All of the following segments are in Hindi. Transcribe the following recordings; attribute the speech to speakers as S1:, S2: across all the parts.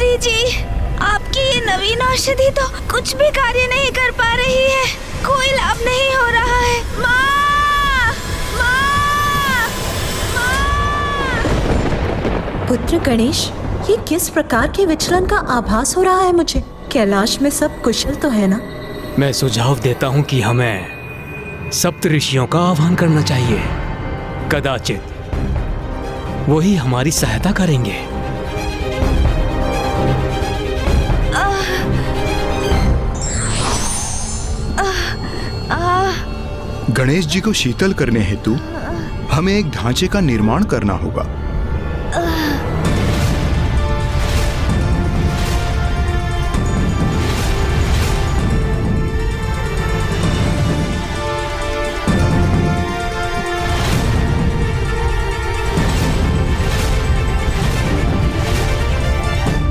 S1: ऋषि जी, आपकी ये नवीन औषधि तो कुछ भी कार्य नहीं कर पा रही है। कोई लाभ नहीं हो रहा है। माँ! माँ! माँ!
S2: पुत्र गणेश, ये किस प्रकार के विचलन का आभास हो रहा है मुझे? कैलाश में सब कुशल तो है ना?
S3: मैं सुझाव देता हूँ कि हमें सप्त ऋषियों का आह्वान करना चाहिए। कदाचित वही हमारी सहायता करेंगे।
S4: गणेश जी को शीतल करने हेतु हमें एक ढांचे का निर्माण करना होगा।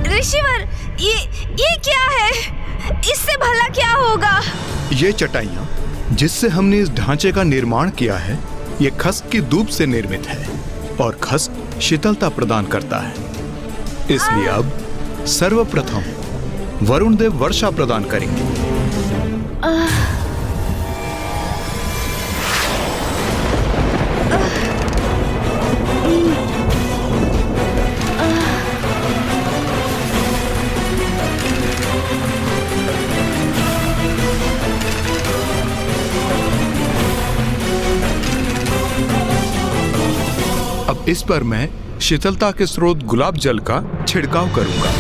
S1: ऋषिवर, ये क्या है? इससे भला क्या होगा?
S4: ये चटाइयाँ जिससे हमने इस ढांचे का निर्माण किया है, ये खस्क की दूब से निर्मित है और खस्क शीतलता प्रदान करता है। इसलिए अब सर्वप्रथम वरुण देव वर्षा प्रदान करेंगे। अब इस पर मैं शीतलता के स्रोत गुलाब जल का छिड़काव करूंगा।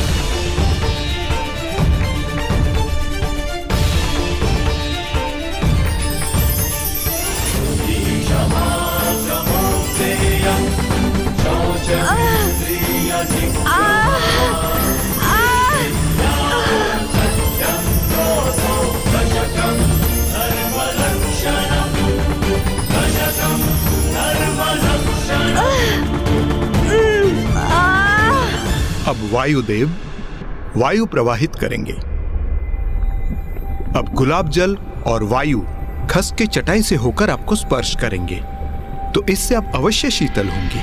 S4: अब वायुदेव वायु प्रवाहित करेंगे। अब गुलाब जल और वायु खस के चटाई से होकर आपको स्पर्श करेंगे, तो इससे आप अवश्य शीतल होंगी।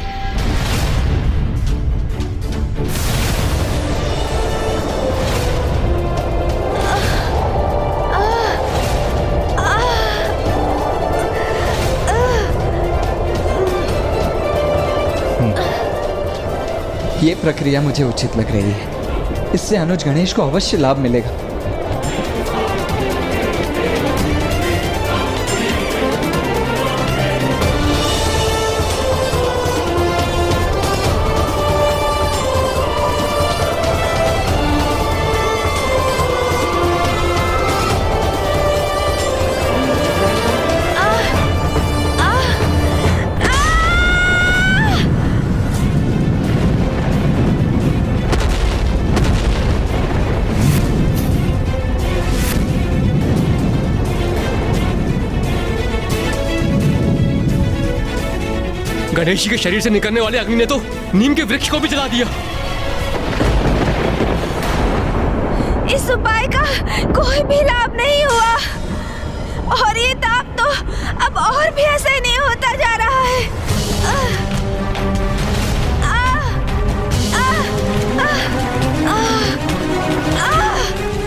S5: ये प्रक्रिया मुझे उचित लग रही है। इससे अनुज गणेश को अवश्य लाभ मिलेगा।
S3: गणेश जी के शरीर से निकलने वाले अग्नि ने तो नीम के वृक्ष को भी जला दिया।
S1: इस उपाय का कोई भी लाभ नहीं हुआ और ये ताप तो अब और भी असहनीय होता जा रहा है।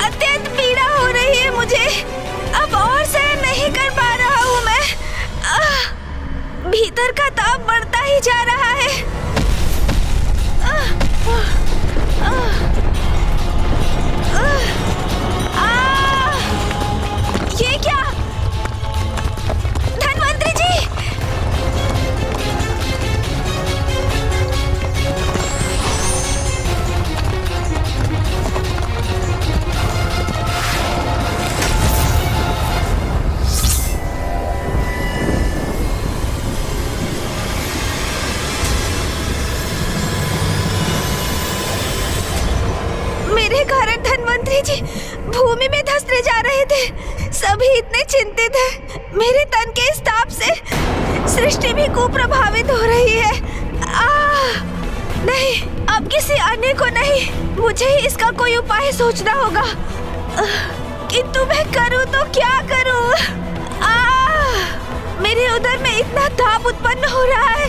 S1: अत्यंत पीड़ा हो रही है मुझे। अब और सहन नहीं कर पा रहा हूँ मैं। भीतर का ताप बढ़ता ही जा रहा है। ये क्या? धन्वंतरी जी! मेरे कारण धन्वंतरी जी भूमि में धंसते जा रहे थे। सभी इतने चिंतित हैं। मेरे तन के इस ताप से सृष्टि भी कुप्रभावित हो रही है। नहीं, अब किसी अन्य को नहीं, मुझे ही इसका कोई उपाय सोचना होगा। किंतु मैं करूं तो क्या करूं? मेरे उदर में इतना ताप उत्पन्न हो रहा है।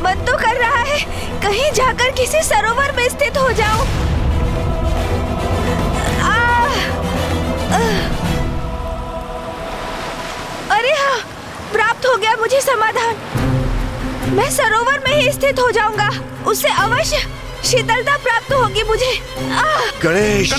S1: मन तो कर रहा है कहीं जाकर किसी सरोवर में स्थित हो जाऊं। हो गया मुझे समाधान। मैं सरोवर में ही स्थित हो जाऊंगा। उससे अवश्य शीतलता प्राप्त होगी मुझे।
S6: गणेश,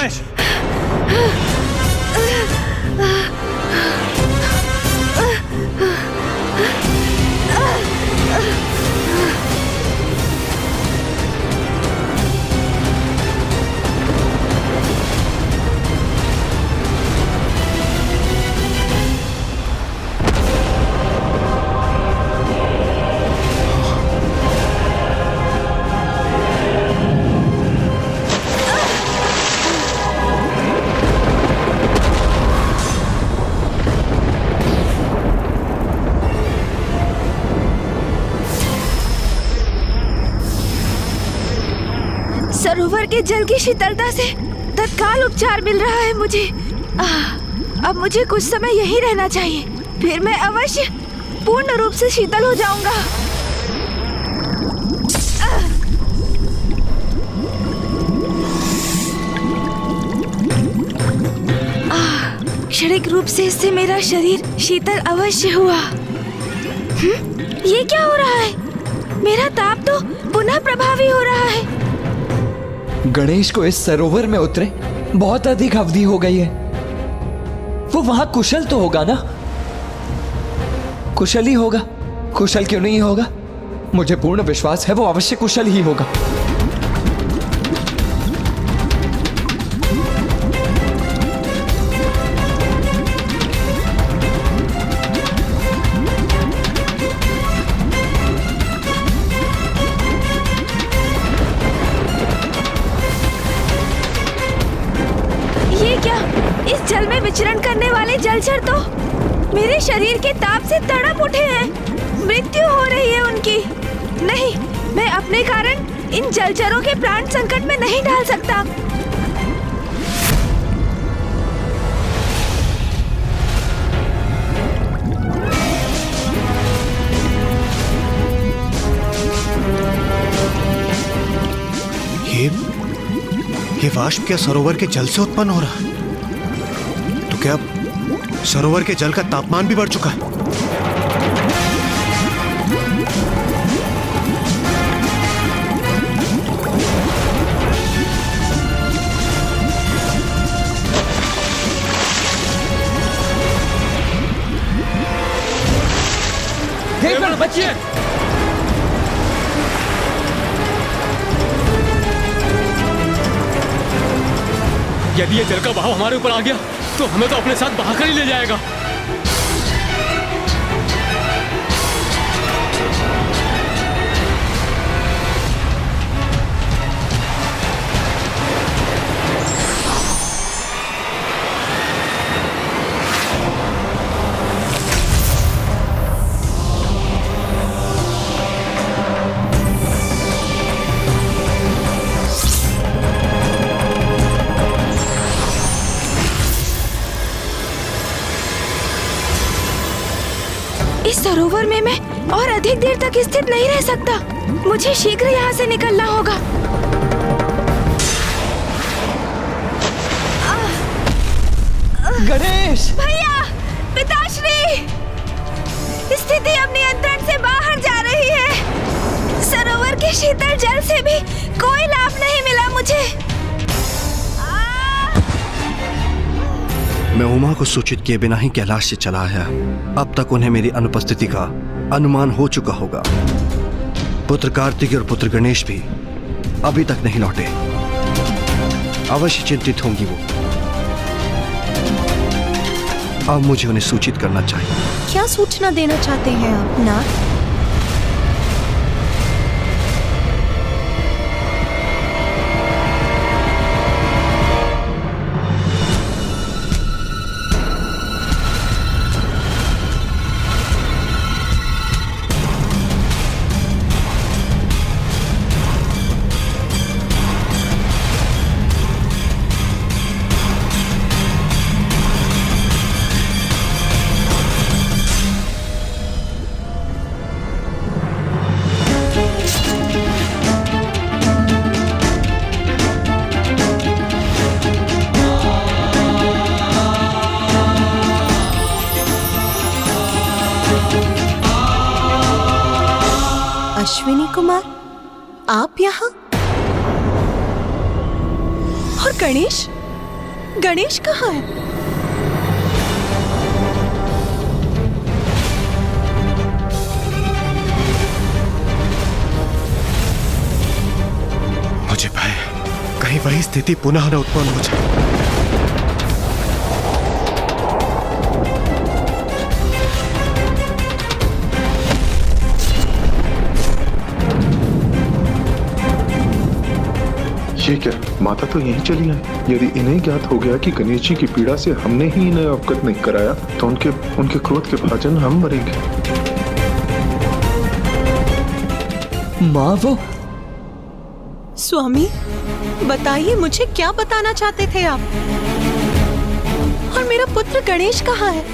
S1: सरोवर के जल की शीतलता से तत्काल उपचार मिल रहा है मुझे। अब मुझे कुछ समय यहीं रहना चाहिए, फिर मैं अवश्य पूर्ण रूप से शीतल हो जाऊंगा। क्षणिक रूप से इससे मेरा शरीर शीतल अवश्य हुआ। ये क्या हो रहा है? मेरा ताप तो पुनः प्रभावी हो रहा है।
S5: गणेश को इस सरोवर में उतरे बहुत अधिक अवधि हो गई है। वो वहां कुशल तो होगा ना? कुशल ही होगा, कुशल क्यों नहीं होगा? मुझे पूर्ण विश्वास है वो अवश्य कुशल ही होगा।
S1: जल में विचरण करने वाले जलचर तो मेरे शरीर के ताप से तड़प उठे हैं। मृत्यु हो रही है उनकी। नहीं, मैं अपने कारण इन जलचरों के प्राण संकट में नहीं डाल सकता।
S6: ये वाष्प क्या सरोवर के जल से उत्पन्न हो रहा है? तो क्या सरोवर के जल का तापमान भी बढ़ चुका है?
S3: देवगण बचिए! यदि ये जल का बहाव हमारे ऊपर आ गया तो हमें तो अपने साथ बहाकर ही ले जाएगा।
S1: इस सरोवर में मैं और अधिक देर तक स्थित नहीं रह सकता। मुझे शीघ्र यहाँ से निकलना होगा।
S5: गणेश!
S1: भैया, पिताश्री, स्थिति अब नियंत्रण से बाहर जा रही है। सरोवर के शीतल जल से भी कोई लाभ नहीं मिला मुझे।
S6: मैं उमा को सूचित किए बिना ही कैलाश से चला आया। अब तक उन्हें मेरी अनुपस्थिति का अनुमान हो चुका होगा। पुत्र कार्तिक और पुत्र गणेश भी अभी तक नहीं लौटे। अवश्य चिंतित होंगी वो। अब मुझे उन्हें सूचित करना चाहिए।
S2: क्या सूचना देना चाहते हैं आप नाथ? अश्विनी कुमार, आप यहाँ? और गणेश? गणेश कहाँ है?
S4: मुझे भय कहीं वही स्थिति पुनः न उत्पन्न हो जाए।
S7: ये क्या, माता तो यहीं चली आई। यदि इन्हें ज्ञात हो गया कि गणेश जी की पीड़ा से हमने ही इन्हें अवगत नहीं कराया तो उनके क्रोध के भाजन हम मरेंगे।
S5: माँ वो
S2: स्वामी, बताइए मुझे क्या बताना चाहते थे आप? और मेरा पुत्र गणेश कहाँ है?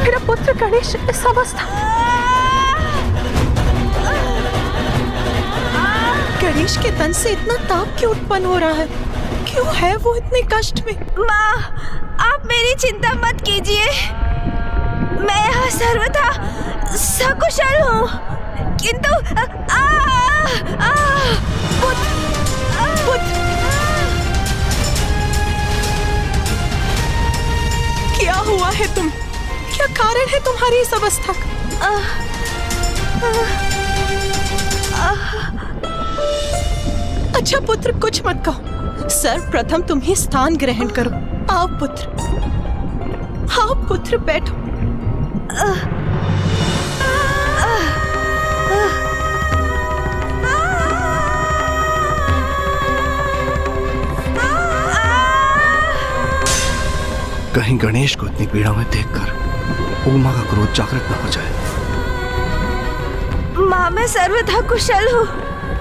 S2: मेरा पुत्र गणेश इस अवस्था। गणेश के तन से इतना ताप क्यों उत्पन्न हो रहा है? क्यों है वो इतने कष्ट में?
S1: माँ, आप मेरी चिंता मत कीजिए। मैं यहाँ सर्वथा सकुशल हूँ, किंतु
S2: पुत्र, क्या हुआ है तुम? क्या कारण है तुम्हारी इस अवस्था का? अच्छा पुत्र, कुछ मत कहो। सर्वप्रथम तुम ही स्थान ग्रहण करो। आओ पुत्र, बैठो।
S6: कहीं गणेश को इतनी पीड़ा में देखकर उमा का क्रोध जागृत न हो जाए।
S1: माँ, मैं सर्वथा कुशल हूँ,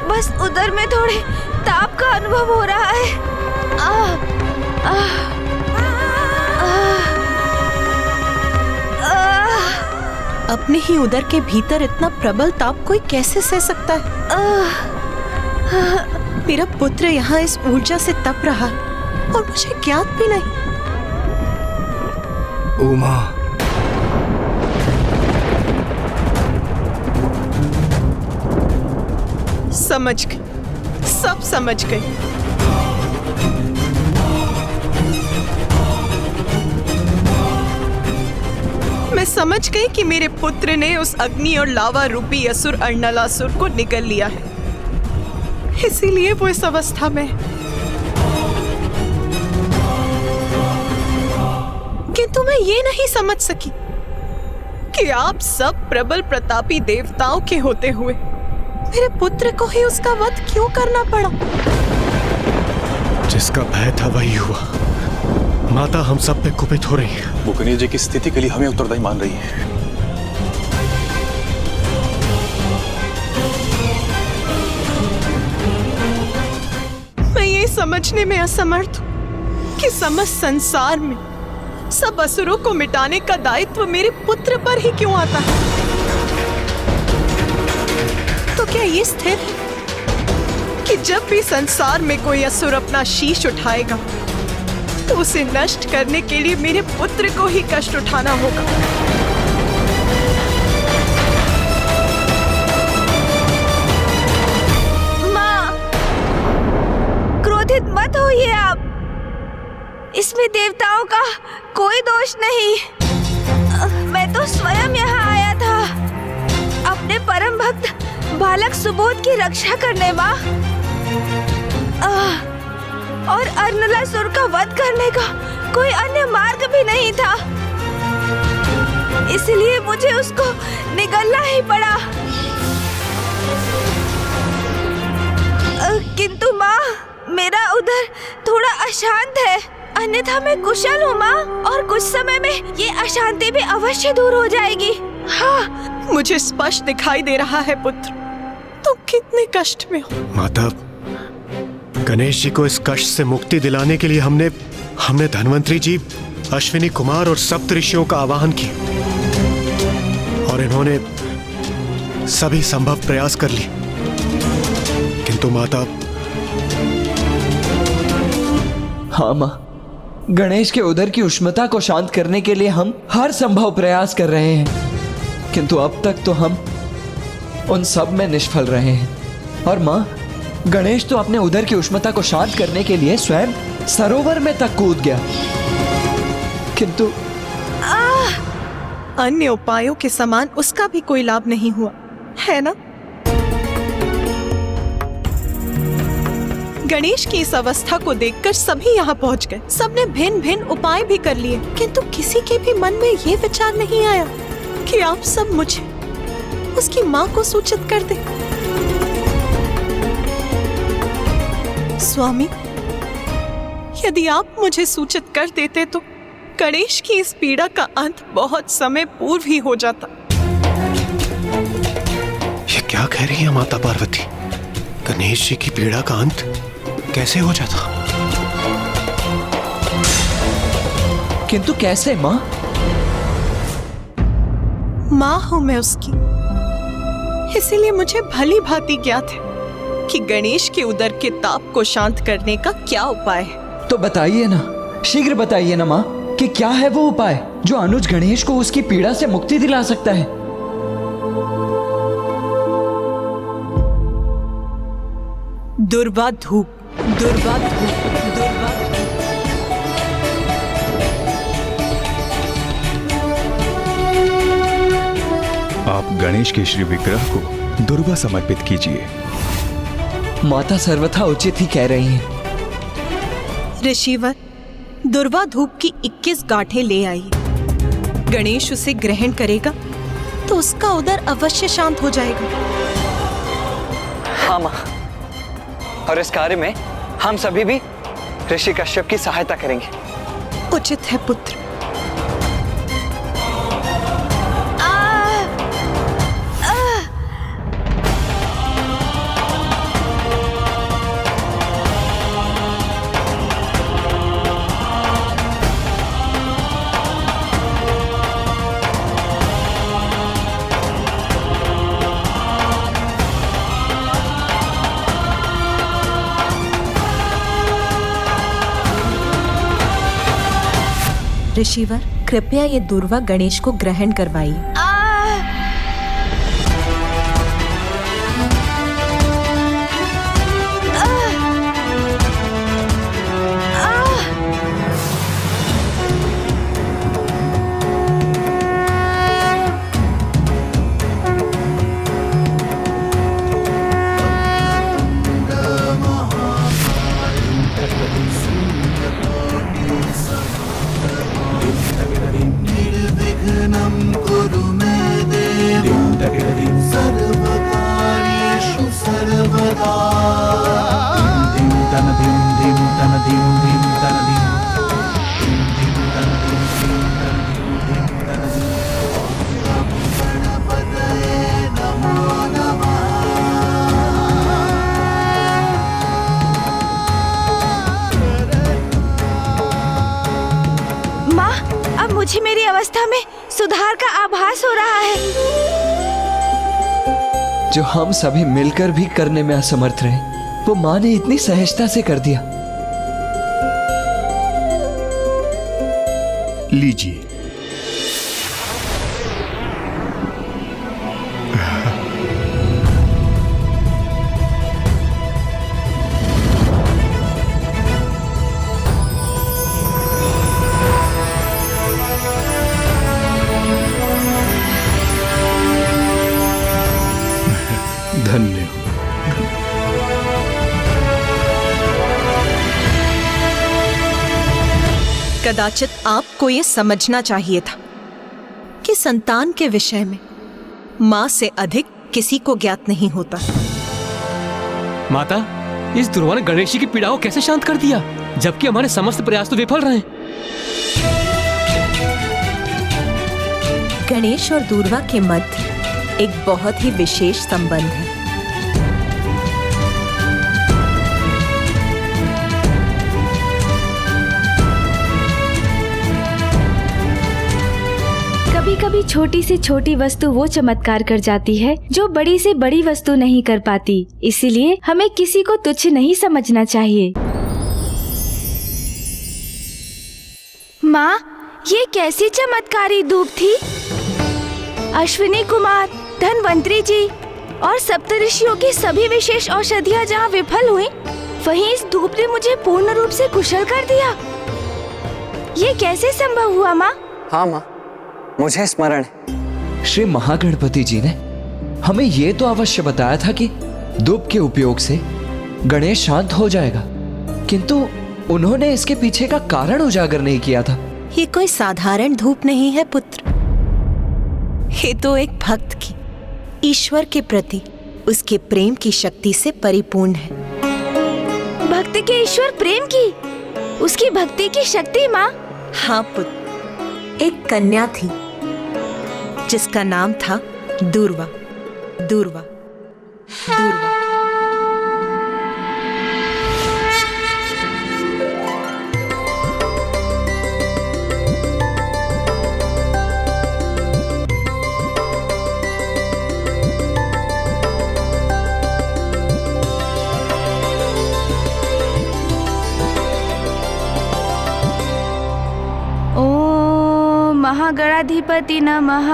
S1: बस उधर में थोड़े ताप का अनुभव हो रहा है।
S2: अपने ही उदर के भीतर इतना प्रबल ताप कोई कैसे सह सकता है? मेरा पुत्र यहाँ इस ऊर्जा से तप रहा है और मुझे ज्ञात भी नहीं।
S6: उमा,
S2: समझ गई, सब समझ गई। मैं समझ गई कि मेरे पुत्र ने उस अग्नि और लावा रूपी असुर अर्णलासुर को निगल लिया है, इसीलिए वो इस अवस्था में है। किंतु मैं ये नहीं समझ सकी कि आप सब प्रबल प्रतापी देवताओं के होते हुए मेरे पुत्र को ही उसका वध क्यों करना पड़ा?
S4: जिसका भय था वही हुआ। माता हम सब पे कुपित हो रही है।
S8: वो गणेश जी की स्थिति के लिए हमें उत्तरदायी मान रही है।
S2: मैं ये समझने में असमर्थ हूँ कि समस्त संसार में सब असुरों को मिटाने का दायित्व मेरे पुत्र पर ही क्यों आता है? तो क्या ये स्थिर है कि जब भी संसार में कोई असुर अपना शीश उठाएगा तो उसे नष्ट करने के लिए मेरे पुत्र को ही कष्ट उठाना होगा?
S1: माँ, क्रोधित मत होइए आप। इसमें देवताओं का कोई दोष नहीं। मैं तो स्वयं यहाँ आया था अपने परम भक्त बालक सुबोध की रक्षा करने, माँ। और अर्णलासुर का वध करने का कोई अन्य मार्ग भी नहीं था, इसलिए मुझे उसको निगलना ही पड़ा। किंतु माँ, मेरा उधर थोड़ा अशांत है, अन्यथा मैं कुशल हूँ माँ, और कुछ समय में ये अशांति भी अवश्य दूर हो जाएगी। हाँ,
S2: मुझे स्पष्ट दिखाई दे रहा है पुत्र, तुम कितने कष्ट में हो।
S9: माता, गणेश जी को इस कष्ट से मुक्ति दिलाने के लिए हमने धन्वंतरी जी, अश्विनी कुमार और सप्त ऋषियों का आवाहन किया और इन्होंने सभी संभव प्रयास कर लिए, किंतु माता।
S5: हाँ माँ, गणेश के उदर की उष्णता को शांत करने के लिए हम हर संभव प्रयास कर रहे हैं, किंतु अब तक तो हम उन सब में निष्फल रहे हैं। और माँ, गणेश तो अपने उदर की उष्णता को शांत करने के लिए स्वयं सरोवर में तक कूद गया, किंतु
S2: अन्य उपायों के समान उसका भी कोई लाभ नहीं हुआ, है ना? गणेश की इस अवस्था को देखकर सभी यहाँ पहुँच गए। सबने भिन्न भिन्न उपाय भी कर लिए, किंतु किसी के भी मन में ये विचार नहीं आया कि आप सब मुझे उसकी माँ को सूचित कर दे। स्वामी, यदि आप मुझे सूचित कर देते तो गणेश की इस पीड़ा का अंत बहुत समय पूर्व ही हो जाता।
S9: ये क्या कह रही है माता पार्वती? गणेश जी की पीड़ा का अंत कैसे हो जाता?
S5: किंतु कैसे माँ?
S2: माँ हूं मैं उसकी, इसीलिए मुझे भली भांति ज्ञात है कि गणेश के उदर के ताप को शांत करने का क्या उपाय है।
S5: तो बताइए ना, शीघ्र बताइए ना माँ, कि क्या है वो उपाय जो अनुज गणेश को उसकी पीड़ा से मुक्ति दिला सकता है।
S2: दुर्वा धूप, दुर्वा धूप, दुर्वा धूप।
S10: आप गणेश के श्री विग्रह को दुर्वा समर्पित कीजिए।
S5: माता सर्वथा उचित ही कह रही हैं।
S2: ऋषिवर, दुर्वा धूप की 21 गांठें ले आई। गणेश उसे ग्रहण करेगा तो उसका उदर अवश्य शांत हो जाएगा।
S5: हाँ माँ, और इस कार्य में हम सभी भी ऋषि कश्यप की सहायता करेंगे।
S2: उचित है पुत्र। ऋषिवर, कृपया ये दुर्वा गणेश को ग्रहण करवाइए।
S1: मुझे मेरी अवस्था में सुधार का आभास हो रहा है,
S5: जो हम सभी मिलकर भी करने में असमर्थ रहे, वो माँ ने इतनी सहजता से कर दिया।
S4: लीजिए। धन्य।
S2: कदाचित आपको ये समझना चाहिए था कि संतान के विषय में माँ से अधिक किसी को ज्ञात नहीं होता।
S3: माता, इस दुर्वा ने गणेश जी की पीड़ा को कैसे शांत कर दिया, जबकि हमारे समस्त प्रयास तो विफल रहे।
S2: गणेश और दुर्वा के मध्य एक बहुत ही विशेष संबंध है।
S1: कभी छोटी से छोटी वस्तु वो चमत्कार कर जाती है जो बड़ी से बड़ी वस्तु नहीं कर पाती। इसीलिए हमें किसी को तुच्छ नहीं समझना चाहिए। माँ, ये कैसी चमत्कारी धूप थी? अश्विनी कुमार, धनवंतरी जी और सप्तऋषियों की सभी विशेष औषधियाँ जहाँ विफल हुई, वहीं इस धूप ने मुझे पूर्ण रूप से कुशल कर दिया। ये कैसे संभव हुआ माँ?
S11: हाँ माँ, मुझे स्मरण है।
S5: श्री महागणपति जी ने हमें ये तो अवश्य बताया था कि धूप के उपयोग से गणेश शांत हो जाएगा, किंतु उन्होंने इसके पीछे का कारण उजागर नहीं किया था।
S2: ये कोई साधारण धूप नहीं है पुत्र, ये तो एक भक्त की ईश्वर के प्रति उसके प्रेम की शक्ति से परिपूर्ण है।
S1: भक्त के ईश्वर प्रेम की, उसकी भक्ति की शक्ति माँ?
S2: हाँ पुत्र, एक कन्या थी जिसका नाम था दूर्वा। दूर्वा, दूर्वा।
S1: महागणाधिपति नमः।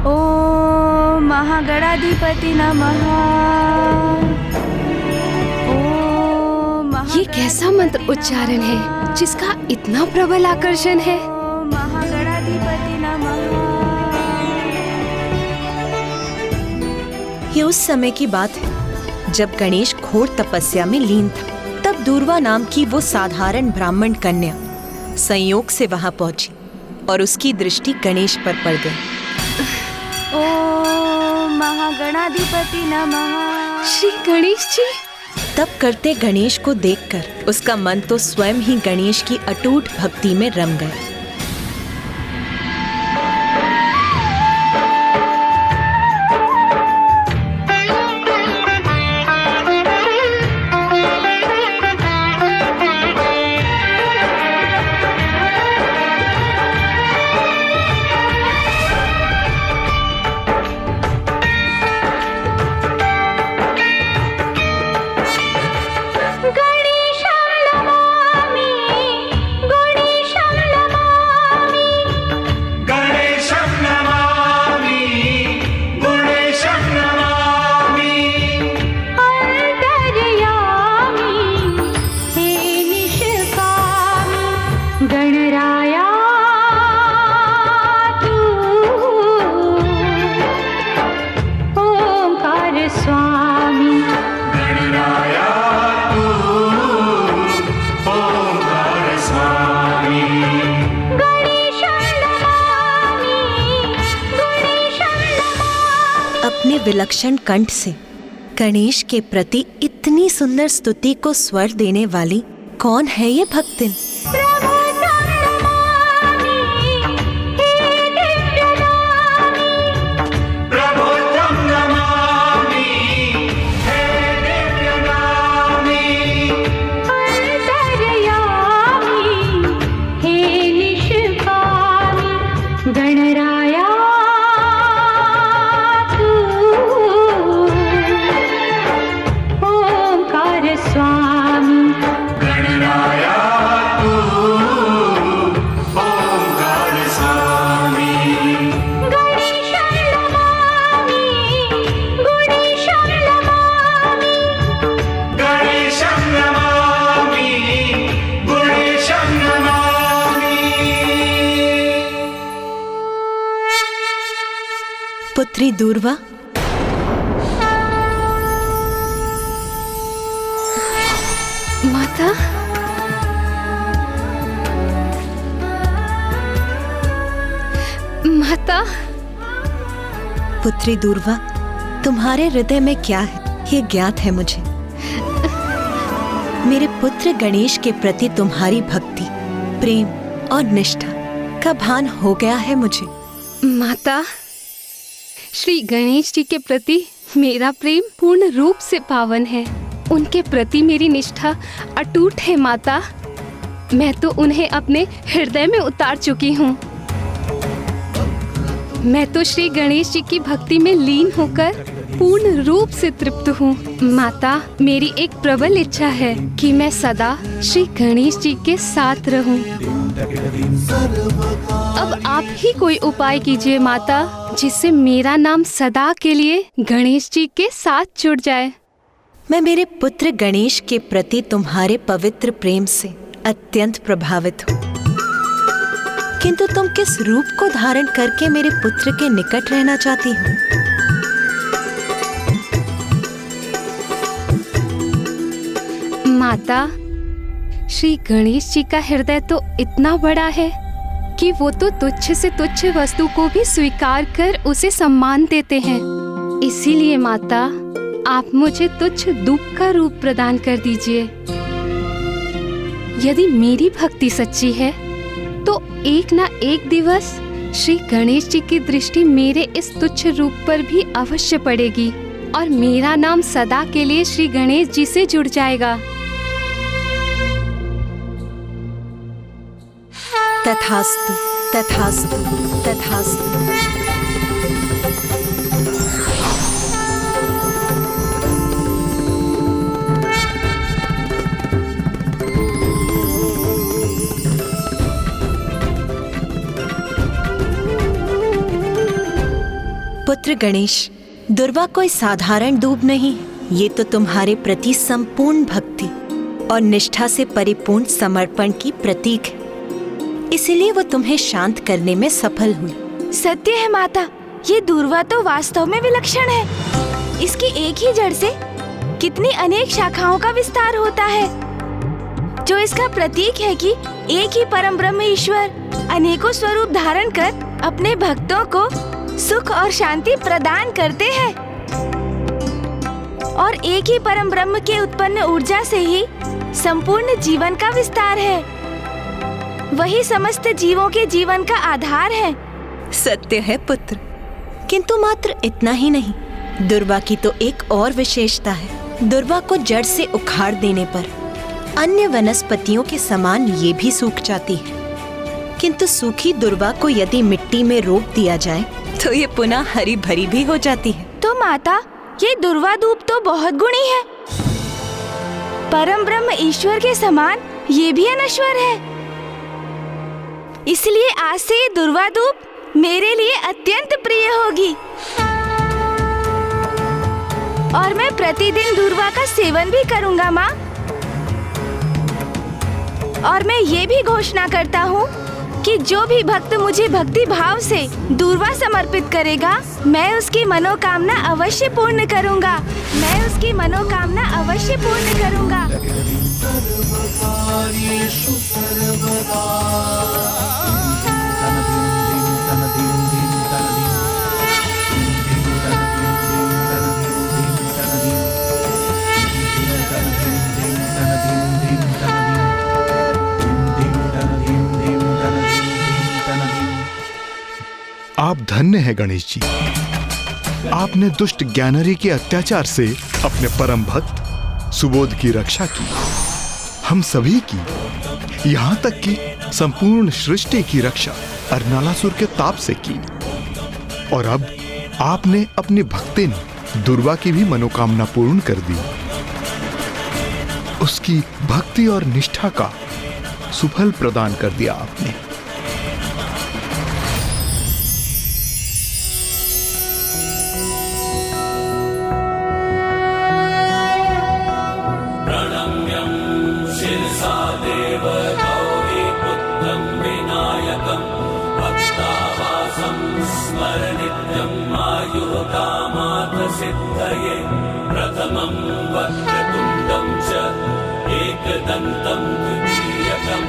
S1: ओम महागणाधिपति नमः।
S12: ये कैसा मंत्र उच्चारण है जिसका इतना प्रबल आकर्षण है?
S1: महागणाधिपति नमः।
S2: ये उस समय की बात है जब गणेश घोर तपस्या में लीन था। तब दूर्वा नाम की वो साधारण ब्राह्मण कन्या संयोग से वहां पहुंची और उसकी दृष्टि गणेश पर पड़ गई।
S1: ओम महागणाधिपति नमः।
S12: श्री गणेश जी।
S2: तब करते गणेश को देखकर उसका मन तो स्वयं ही गणेश की अटूट भक्ति में रम गया। अपने विलक्षण कंठ से गणेश के प्रति इतनी सुंदर स्तुति को स्वर देने वाली कौन है ये भक्तिन? पुत्री दूर्वा,
S12: माता। माता।
S2: पुत्री दूर्वा, तुम्हारे हृदय में क्या है ये ज्ञात है मुझे। मेरे पुत्र गणेश के प्रति तुम्हारी भक्ति, प्रेम और निष्ठा का भान हो गया है मुझे।
S12: माता, श्री गणेश जी के प्रति मेरा प्रेम पूर्ण रूप से पावन है। उनके प्रति मेरी निष्ठा अटूट है माता। मैं तो उन्हें अपने हृदय में उतार चुकी हूँ। मैं तो श्री गणेश जी की भक्ति में लीन होकर पूर्ण रूप से तृप्त हूँ। माता, मेरी एक प्रबल इच्छा है कि मैं सदा श्री गणेश जी के साथ रहूँ। अब आप ही कोई उपाय कीजिए माता, जिससे मेरा नाम सदा के लिए गणेश जी के साथ जुड़ जाए।
S2: मैं मेरे पुत्र गणेश के प्रति तुम्हारे पवित्र प्रेम से अत्यंत प्रभावित हूँ, किंतु तुम किस रूप को धारण करके मेरे पुत्र के निकट रहना चाहती हो?
S12: माता, श्री गणेश जी का हृदय तो इतना बड़ा है कि वो तो तुच्छ से तुच्छ वस्तु को भी स्वीकार कर उसे सम्मान देते हैं। इसीलिए माता, आप मुझे तुच्छ धूप का रूप प्रदान कर दीजिए। यदि मेरी भक्ति सच्ची है तो एक ना एक दिवस श्री गणेश जी की दृष्टि मेरे इस तुच्छ रूप पर भी अवश्य पड़ेगी और मेरा नाम सदा के लिए श्री गणेश जी से जुड़ जाएगा।
S2: तथास्तु, तथास्तु, तथास्तु। पुत्र गणेश, दुर्वा कोई साधारण दूब नहीं, ये तो तुम्हारे प्रति संपूर्ण भक्ति और निष्ठा से परिपूर्ण समर्पण की प्रतीक है। इसलिए वो तुम्हें शांत करने में सफल हुई।
S1: सत्य है माता, ये दुर्वा तो वास्तव में विलक्षण है। इसकी एक ही जड़ से कितनी अनेक शाखाओं का विस्तार होता है, जो इसका प्रतीक है कि एक ही परम ब्रह्म ईश्वर अनेकों स्वरूप धारण कर अपने भक्तों को सुख और शांति प्रदान करते हैं। और एक ही परम ब्रह्म के उत्पन्न ऊर्जा से ही संपूर्ण जीवन का विस्तार है। वही समस्त जीवों के जीवन का आधार है।
S2: सत्य है पुत्र, किंतु मात्र इतना ही नहीं, दुर्वा की तो एक और विशेषता है। दुर्वा को जड़ से उखाड़ देने पर अन्य वनस्पतियों के समान ये भी सूख जाती है, किंतु सूखी दुर्वा को यदि मिट्टी में रोप दिया जाए तो ये पुनः हरी भरी भी हो जाती है।
S1: तो माता, ये दुर्वा धूप तो बहुत गुणी है। परम ब्रह्म ईश्वर के समान ये भी अनश्वर है। इसलिए आज से ये दुर्वा धूप मेरे लिए अत्यंत प्रिय होगी और मैं प्रतिदिन दुर्वा का सेवन भी करूंगा माँ। और मैं ये भी घोषणा करता हूँ कि जो भी भक्त मुझे भक्ति भाव से दुर्वा समर्पित करेगा, मैं उसकी मनोकामना अवश्य पूर्ण करूंगा। मैं उसकी मनोकामना अवश्य पूर्ण करूंगा।
S4: आप धन्य हैं गणेश जी। आपने दुष्ट ज्ञानरी के अत्याचार से अपने परम भक्त सुबोध की रक्षा की, हम सभी की, यहाँ तक कि संपूर्ण सृष्टि की रक्षा अर्नालासुर के ताप से की। और अब आपने अपनी भक्ति ने दुर्वा की भी मनोकामना पूर्ण कर दी। उसकी भक्ति और निष्ठा का सुफल प्रदान कर दिया आपने।
S13: प्रथमं वक्रतुण्डं च एकदन्तं द्वितीयकं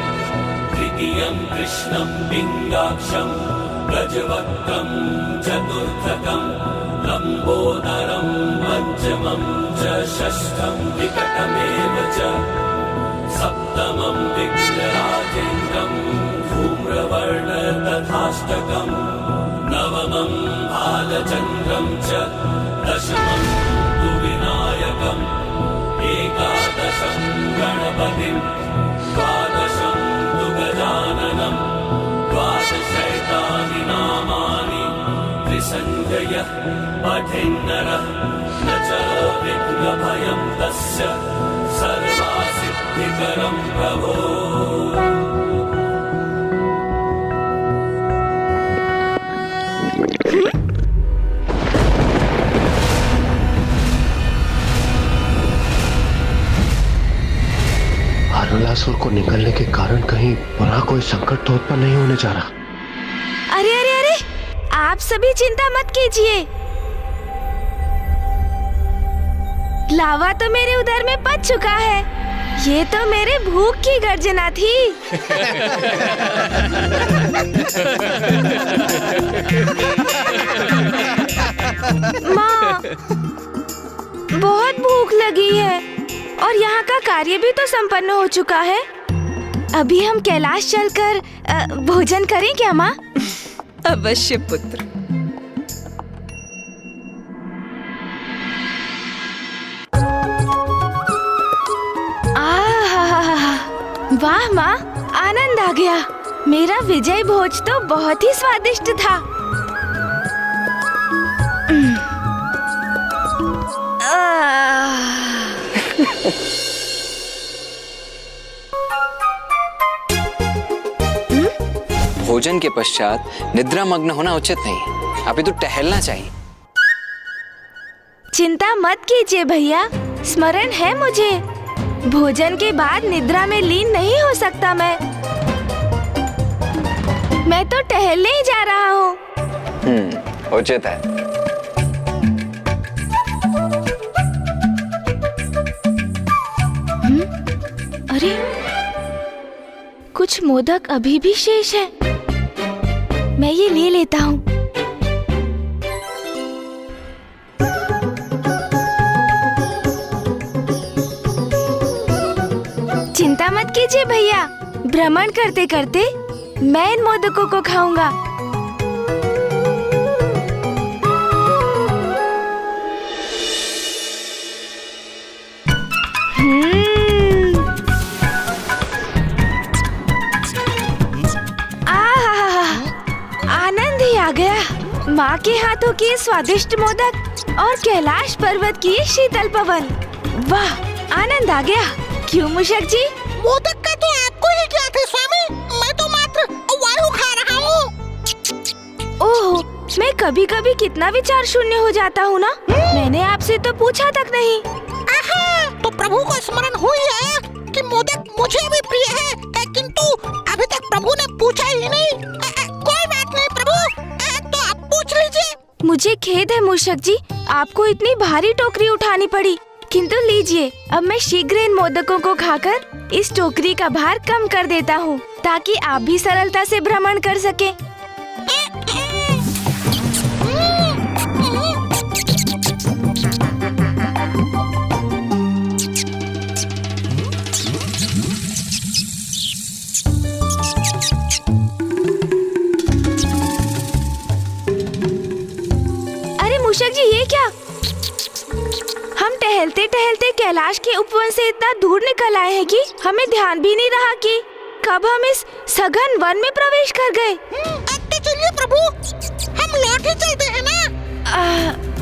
S13: तृतीयं कृष्णं पिङ्गाक्षं गजवक्त्रं चतुर्थकं लम्बोदरं पञ्चमं च षष्ठं विकटमेव च सप्तमं विघ्नराजेन्द्रं धूम्रवर्ण तथाष्टकं नवमं बालचन्द्रं च दशमं तु विनायकम् एकादशं गणपतिं द्वादशं तु गजाननं द्वादशैतानि नामानि यः पठेन्नरः न च विघ्नभयं तस्य सर्वसिद्धिकरं प्रभो।
S14: हरलासुर को निकलने के कारण कहीं पुनः कोई संकट तो उत्पन्न नहीं होने जा रहा।
S1: अरे अरे अरे, आप सभी चिंता मत कीजिए। लावा तो मेरे उदर में पच चुका है। ये तो मेरे भूख की गर्जना थी। माँ, बहुत भूख लगी है और यहाँ का कार्य भी तो संपन्न हो चुका है। अभी हम कैलाश चलकर भोजन करें क्या माँ?
S2: अवश्य पुत्र।
S1: वाह माँ, आनंद आ गया। मेरा विजय भोज तो बहुत ही स्वादिष्ट था।
S11: भोजन के पश्चात निद्रा मग्न होना उचित नहीं, अभी तो टहलना चाहिए।
S1: चिंता मत कीजिए भैया, स्मरण है मुझे। भोजन के बाद निद्रा में लीन नहीं हो सकता मैं तो टहलने ही जा रहा हूँ।
S11: उचित है।
S1: अरे, कुछ मोदक अभी भी शेष है। मैं ये ले लेता हूँ। चिंता मत कीजिए भैया, भ्रमण करते करते मैं इन मोदकों को खाऊंगा। आनंद ही आ गया। माँ के हाथों की स्वादिष्ट मोदक और कैलाश पर्वत की शीतल पवन। वाह, आनंद आ गया। क्यों मूषक जी?
S15: मोदक का तो आपको ही क्या थे स्वामी, मैं तो मात्र वायु खा रहा हूँ।
S1: ओह, मैं कभी कभी कितना विचार शून्य हो जाता हूँ ना। मैंने आपसे तो पूछा तक नहीं।
S15: तो प्रभु को स्मरण हुई है कि मोदक मुझे भी प्रिय है, किंतु अभी तक प्रभु ने पूछा ही नहीं। कोई बात नहीं प्रभु, तो आप पूछ लीजिए।
S1: मुझे खेद है मूषक जी, आपको इतनी भारी टोकरी उठानी पड़ी। किंतु लीजिए, अब मैं शीघ्र इन मोदकों को खाकर इस टोकरी का भार कम कर देता हूँ, ताकि आप भी सरलता से भ्रमण कर सके। अरे मूषक जी, ये क्या? हम टहलते टहलते कैलाश के उपवन से इतना दूर निकल आए हैं कि हमें ध्यान भी नहीं रहा कि कब हम इस सघन वन में प्रवेश कर गए।
S15: तो चलिए प्रभु, हम लौट ही चलते हैं ना।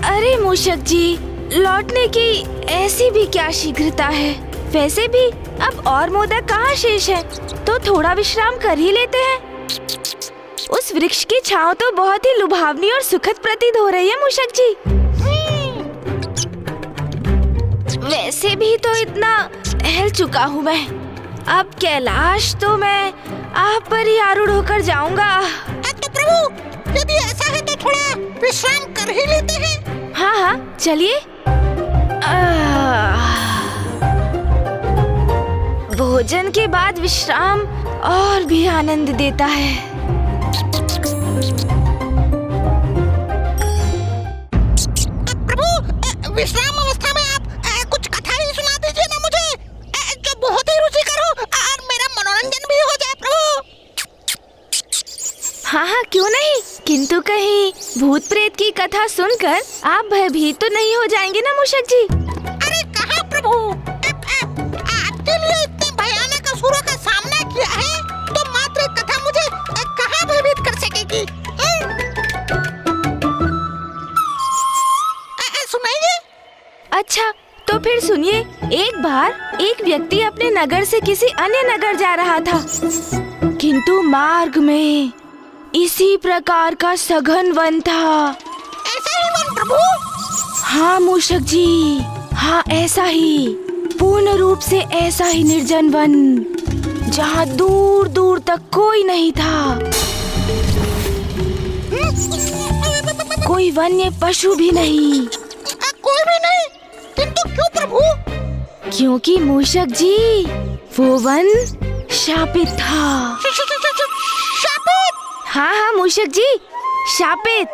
S1: अरे मूषक जी, लौटने की ऐसी भी क्या शीघ्रता है? वैसे भी अब और मोदक कहाँ शेष है, तो थोड़ा विश्राम कर ही लेते हैं। उस वृक्ष की छांव तो बहुत ही लुभावनी और सुखद प्रतीत हो रही है मूषक जी। वैसे भी तो इतना टहल चुका हूँ मैं। अब कैलाश तो मैं आप पर ही आरूढ़ होकर जाऊंगा।
S15: तो प्रभु, यदि ऐसा है तो थोड़ा विश्राम कर ही लेते हैं।
S1: हाँ हाँ, चलिए। भोजन के बाद विश्राम और भी आनंद देता है।
S15: प्रभु, विश्राम अवस्था में आप कुछ कथा ही सुना दीजिए ना मुझे, जो बहुत ही रुचिकर हो और मेरा मनोरंजन भी हो जाए प्रभु।
S1: हाँ हाँ, क्यों नहीं। किंतु कहीं भूत प्रेत की कथा सुनकर आप भयभीत तो नहीं हो जाएंगे ना मूषक जी?
S15: अरे कहाँ प्रभु, आपके लिए इतने भयानक असुरों का सामना किया है, तो मात्र कथा मुझे कहाँ भयभीत कर सकेगी?
S1: व्यक्ति अपने नगर से किसी अन्य नगर जा रहा था, किंतु मार्ग में इसी प्रकार का सघन वन था।
S15: ऐसा ही वन प्रभु?
S1: हाँ मूषक जी, हाँ ऐसा ही, पूर्ण रूप से ऐसा ही निर्जन वन, जहाँ दूर दूर तक कोई नहीं था, कोई वन्य पशु भी नहीं।
S15: कोई भी नहीं? किंतु क्यों प्रभु?
S1: क्योंकि मूषक जी वो वन शापित था।
S15: शापित?
S1: हाँ हाँ मूषक जी, शापित।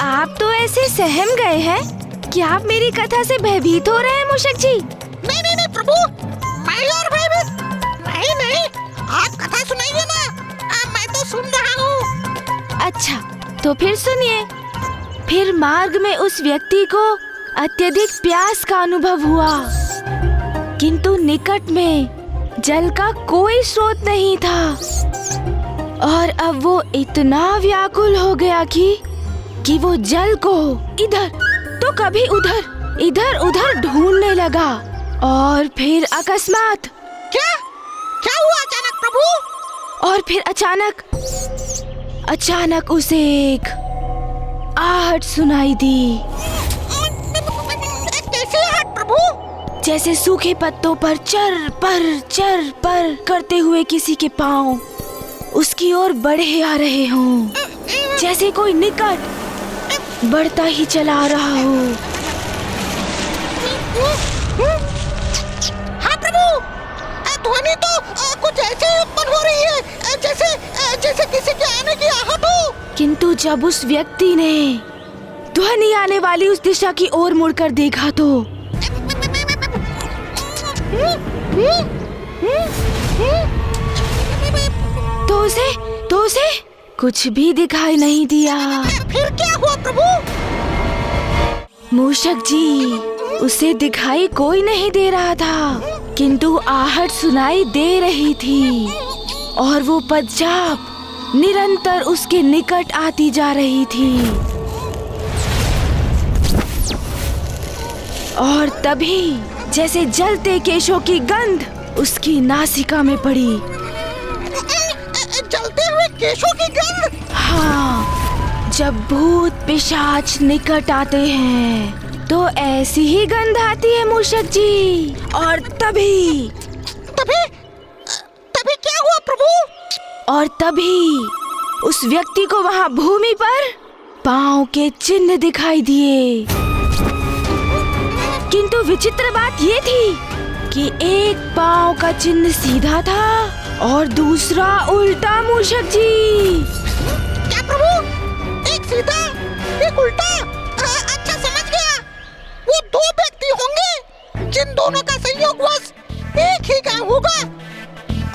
S1: आप तो ऐसे सहम गए हैं कि आप मेरी कथा से भयभीत हो रहे हैं मूषक जी।
S15: नहीं नहीं नहीं प्रभु, मैं और भयभीत नहीं, आप कथा सुनाइए ना, मैं तो सुन रहा हूँ।
S1: अच्छा तो फिर सुनिए। फिर मार्ग में उस व्यक्ति को अत्यधिक प्यास का अनुभव हुआ, किंतु निकट में जल का कोई स्रोत नहीं था, और अब वो इतना व्याकुल हो गया कि वो जल को इधर तो कभी उधर इधर उधर ढूंढने लगा। और फिर अकस्मात
S15: क्या हुआ अचानक प्रभु?
S1: और फिर अचानक उसे एक आहट सुनाई दी।
S15: कैसी आहट प्रभु?
S1: जैसे सूखे पत्तों पर चर पर करते हुए किसी के पांव उसकी ओर बढ़े आ रहे हों, जैसे कोई निकट बढ़ता ही चला रहा हो।
S15: हाँ प्रभु, ध्वनि तो कुछ ऐसे ही उत्पन्न हो रही है, जैसे किसी के आने की आहट हो।
S1: किंतु जब उस व्यक्ति ने ध्वनि आने वाली उस दिशा की ओर मुड़कर देखा तो उसे कुछ भी दिखाई नहीं दिया।
S15: फिर क्या हुआ प्रभु?
S1: मूषक जी, उसे दिखाई कोई नहीं दे रहा था, किंतु आहट सुनाई दे रही थी, और वो पदचाप निरंतर उसके निकट आती जा रही थी। और तभी जैसे जलते केशों की गंध उसकी नासिका में पड़ी।
S15: जलते हुए केशों की गंध?
S1: हाँ, जब भूत पिशाच निकट आते हैं तो ऐसी ही गंध आती है मूषक जी। और तभी
S15: क्या हुआ प्रभु?
S1: और तभी उस व्यक्ति को वहाँ भूमि पर पांव के चिन्ह दिखाई दिए। किंतु विचित्र बात ये थी कि एक पांव का चिन्ह सीधा था और दूसरा उल्टा मूषक जी।
S15: क्या प्रभु? एक सीधा एक उल्टा? अच्छा समझ गया, वो दो व्यक्ति होंगे जिन दोनों का संयोगवश एक ही गांव होगा।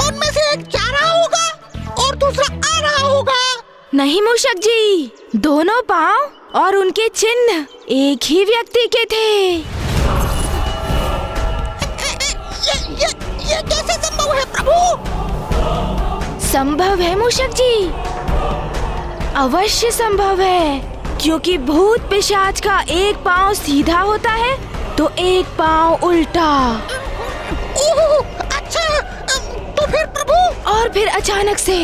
S15: उनमें से एक जा रहा होगा और दूसरा आ रहा होगा।
S1: नहीं मूषक जी, दोनों पांव और उनके चिन्ह एक ही व्यक्ति के थे।
S15: ये कैसे संभव है प्रभु?
S1: संभव है मूषक जी, अवश्य संभव है, क्योंकि भूत पिशाच का एक पांव सीधा होता है तो एक पांव उल्टा।
S15: अच्छा, तो फिर प्रभु?
S1: और फिर अचानक से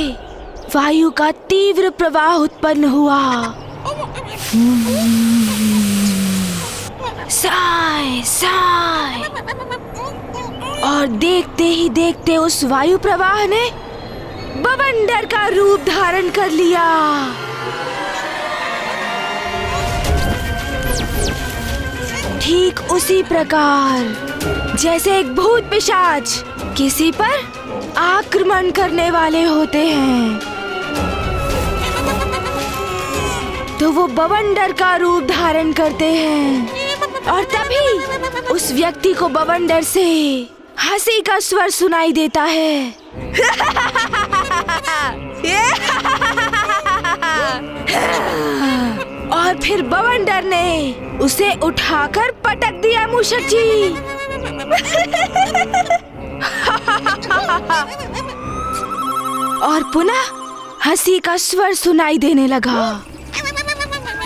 S1: वायु का तीव्र प्रवाह उत्पन्न हुआ। साय साय, और देखते ही देखते उस वायु प्रवाह ने बवंडर का रूप धारण कर लिया। ठीक उसी प्रकार जैसे एक भूत पिशाच किसी पर आक्रमण करने वाले होते हैं, तो वो बवंडर का रूप धारण करते हैं। और तभी उस व्यक्ति को बवंडर से हंसी का स्वर सुनाई देता है। और फिर बवंडर ने उसे उठाकर पटक दिया मूषक जी। और पुनः हंसी का स्वर सुनाई देने लगा।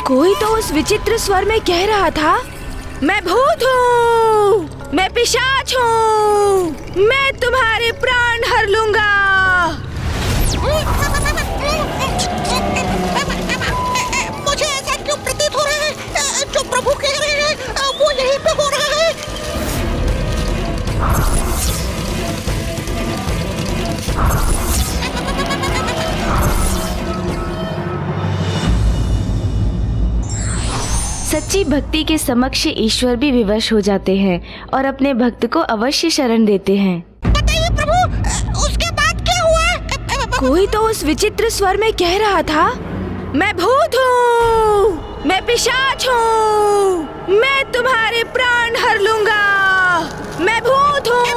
S1: कोई तो उस विचित्र स्वर में कह रहा था, मैं भूत हूँ, मैं पिशाच हूँ, मैं तुम्हारे प्राण हर लूंगा।
S15: मुझे ऐसा क्यों प्रतीत हो रहा है? जो प्रभु कह रहे हैं वो यहीं पे हो रहा है।
S1: सच्ची भक्ति के समक्ष ईश्वर भी विवश हो जाते हैं और अपने भक्त को अवश्य शरण देते हैं।
S15: बताइए प्रभु, उसके बाद क्या हुआ?
S1: कोई तो उस विचित्र स्वर में कह रहा था, मैं भूत हूँ, मैं पिशाच हूँ, मैं तुम्हारे प्राण हर लूंगा, मैं भूत हूँ।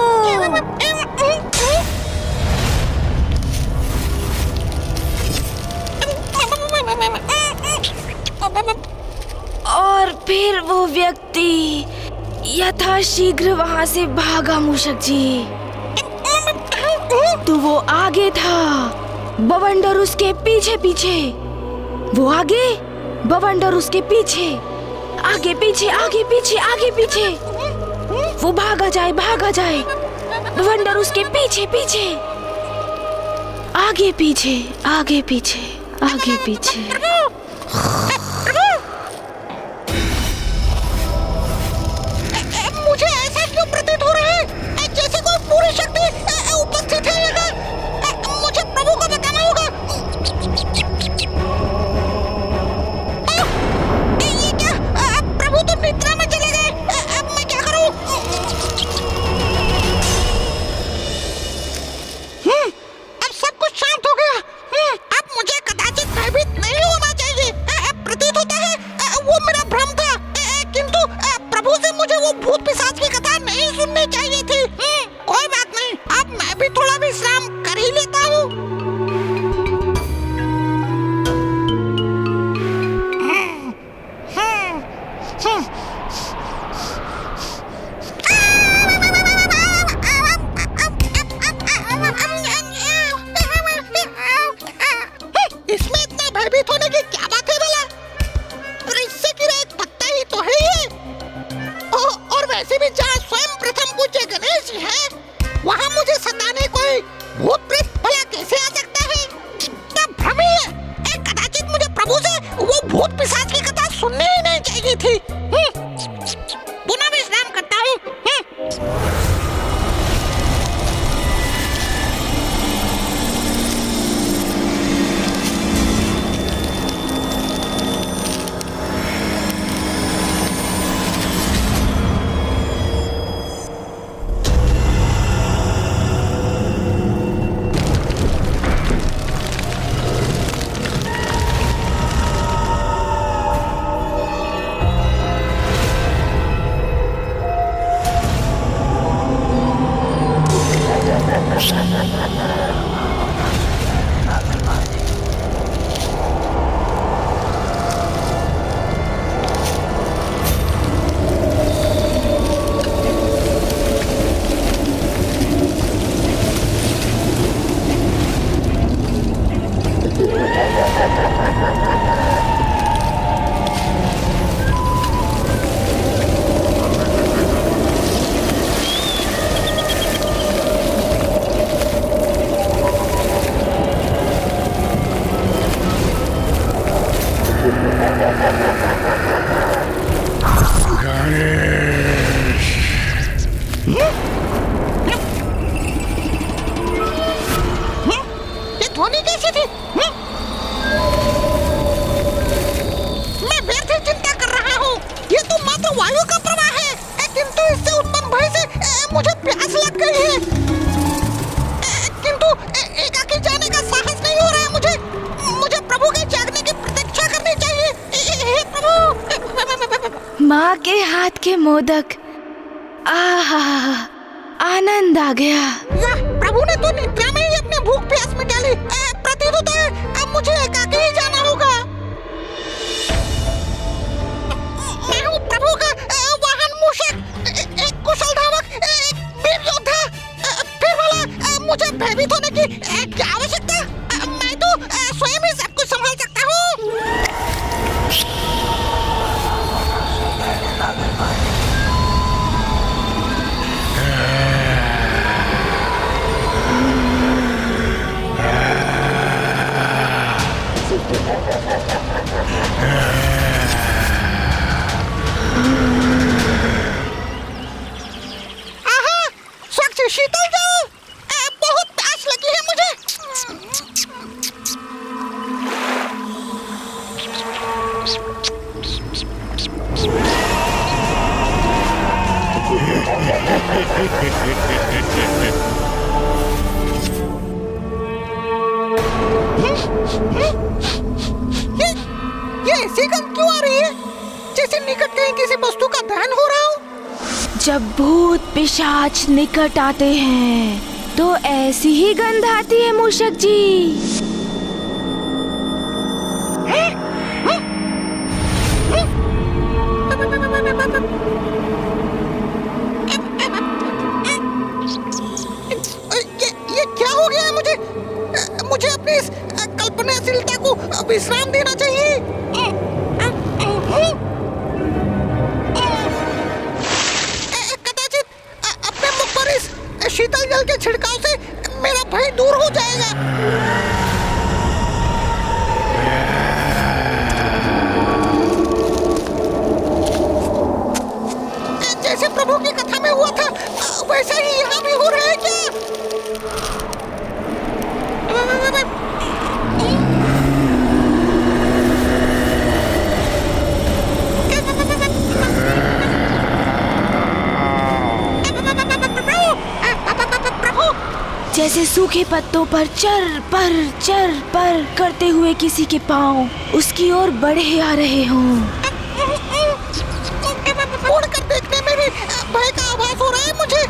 S1: और फिर वो व्यक्ति यथाशीघ्र वहाँ से भागा। मूषक जी, तो वो आगे था, बवंडर उसके पीछे पीछे। वो आगे, बवंडर उसके पीछे, आगे पीछे आगे पीछे आगे पीछे। वो भागा जाए, बवंडर उसके पीछे पीछे, आगे पीछे आगे पीछे आगे पीछे।
S15: मुझे ऐसा क्यों प्रतीत हो रहा है जैसे कोई पूरी शक्ति उपस्थित है यहाँ? मुझे प्रभु को बताना होगा। ये क्या? प्रभु तो निद्रा में चले गए। अब मैं क्या करूँ? अब सब कुछ शांत हो गया। अब मुझे कदाचित भयभीत नहीं होना चाहिए। प्रतीत होता है वो मेरा भ्रम था, किंतु प्रभु से मुझे वो भूत पिशाच की कथा नहीं सुननी चाहिए थी। कोई बात नहीं, अब मैं भी थोड़ा विश्राम कर ही लेता हूँ। इसमें इतना भयभीत होने की क्या बात है भला? इससे गिरा एक पत्ता ही तो है ये। और वैसे भी जहाँ स्वयं प्रथम पूज्य गणेश जी हैं, वहाँ मुझे सताने कोई भूत प्रेत भला कैसे आ सकता है? तब भ्रम ही है। कदाचित मुझे प्रभु से वो भूत पिशाच की कथा सुननी ही नहीं चाहिए थी। पुनः विश्राम करता हूँ। ये ध्वनि कैसी थी? मैं व्यर्थ चिंता कर रहा हूँ। ये तो मात्र वायु का प्रवाह है, किंतु इससे उत्पन्न भय से मुझे प्यास लग गई है। किंतु एकाकी जाने का साहस नहीं हो रहा है। मुझे प्रभु के जागने की प्रतीक्षा करनी चाहिए। हे प्रभु!
S1: माँ के हाथ के मोदक, आहा, आनंद आ गया।
S15: वाह, प्रभु ने तो निद्रा में ही अपने भूख प्यास मिटा ली। प्रतीत होता है अब मुझे एकाकी ही जाना होगा। मैं हूँ प्रभु का वाहन मूषक, एक कुशल धावक, एक वीर योद्धा। फिर वाला मुझे भयभीत होने की क्या आवश्यकता? मैं तो स्वयं ही सब कुछ संभाल सकता हूँ। ये ऐसी गंध क्यों आ रही है? जैसे निकट कहीं किसी वस्तु का दहन हो रहा हो।
S1: जब भूत पिशाच निकट आते हैं तो ऐसी ही गंध आती है मूषक जी।
S15: ये क्या हो गया है मुझे? मुझे अपनी इस कल्पनाशीलता को विश्राम देना चाहिए। कदाचित अपने मुख पर इस शीतल जल के छिड़काव से मेरा भय दूर हो जाएगा। जैसे प्रभु की कथा में हुआ था वैसा ही यहाँ भी हो रहा है क्या?
S1: जैसे सूखे पत्तों पर चर पर करते हुए किसी के पांव उसकी ओर बढ़े आ रहे हों।
S15: उड़कर देखने में भी भय का आभास हो रहा है मुझे।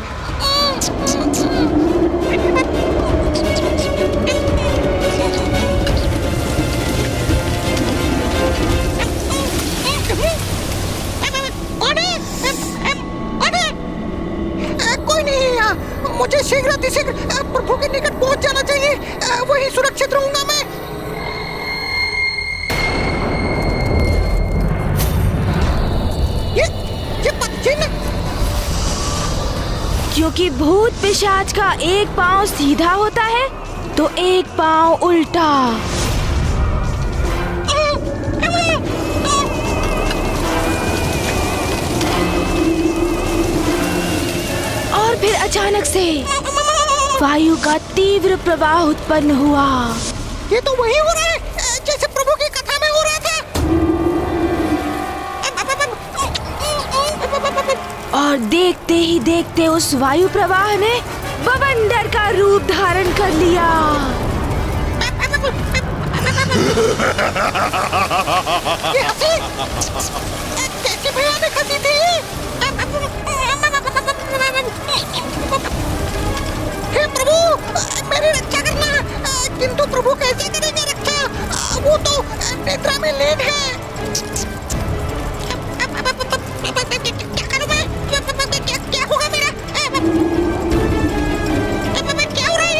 S15: कोई नहीं, मुझे शीघ्र प्रभु के निकट पहुंच जाना चाहिए। वहीं सुरक्षित रहूंगा मैं। ये पदचिन्ह,
S1: क्योंकि भूत पिशाच का एक पांव सीधा होता है तो एक पांव उल्टा। और फिर अचानक से वायु का तीव्र प्रवाह उत्पन्न हुआ।
S15: ये तो वही हो रहा है जैसे प्रभु की कथा में हो रहा था।
S1: और देखते ही देखते उस वायु प्रवाह ने बवंडर का रूप धारण कर लिया।
S15: कैसी भयानक हंसी थी। हे प्रभु, मेरी रक्षा करना। किंतु प्रभु कैसे करेंगे रक्षा? वो तो निद्रा में लीन है। क्या करूं मैं? क्या होगा मेरा? क्या हो रहा है?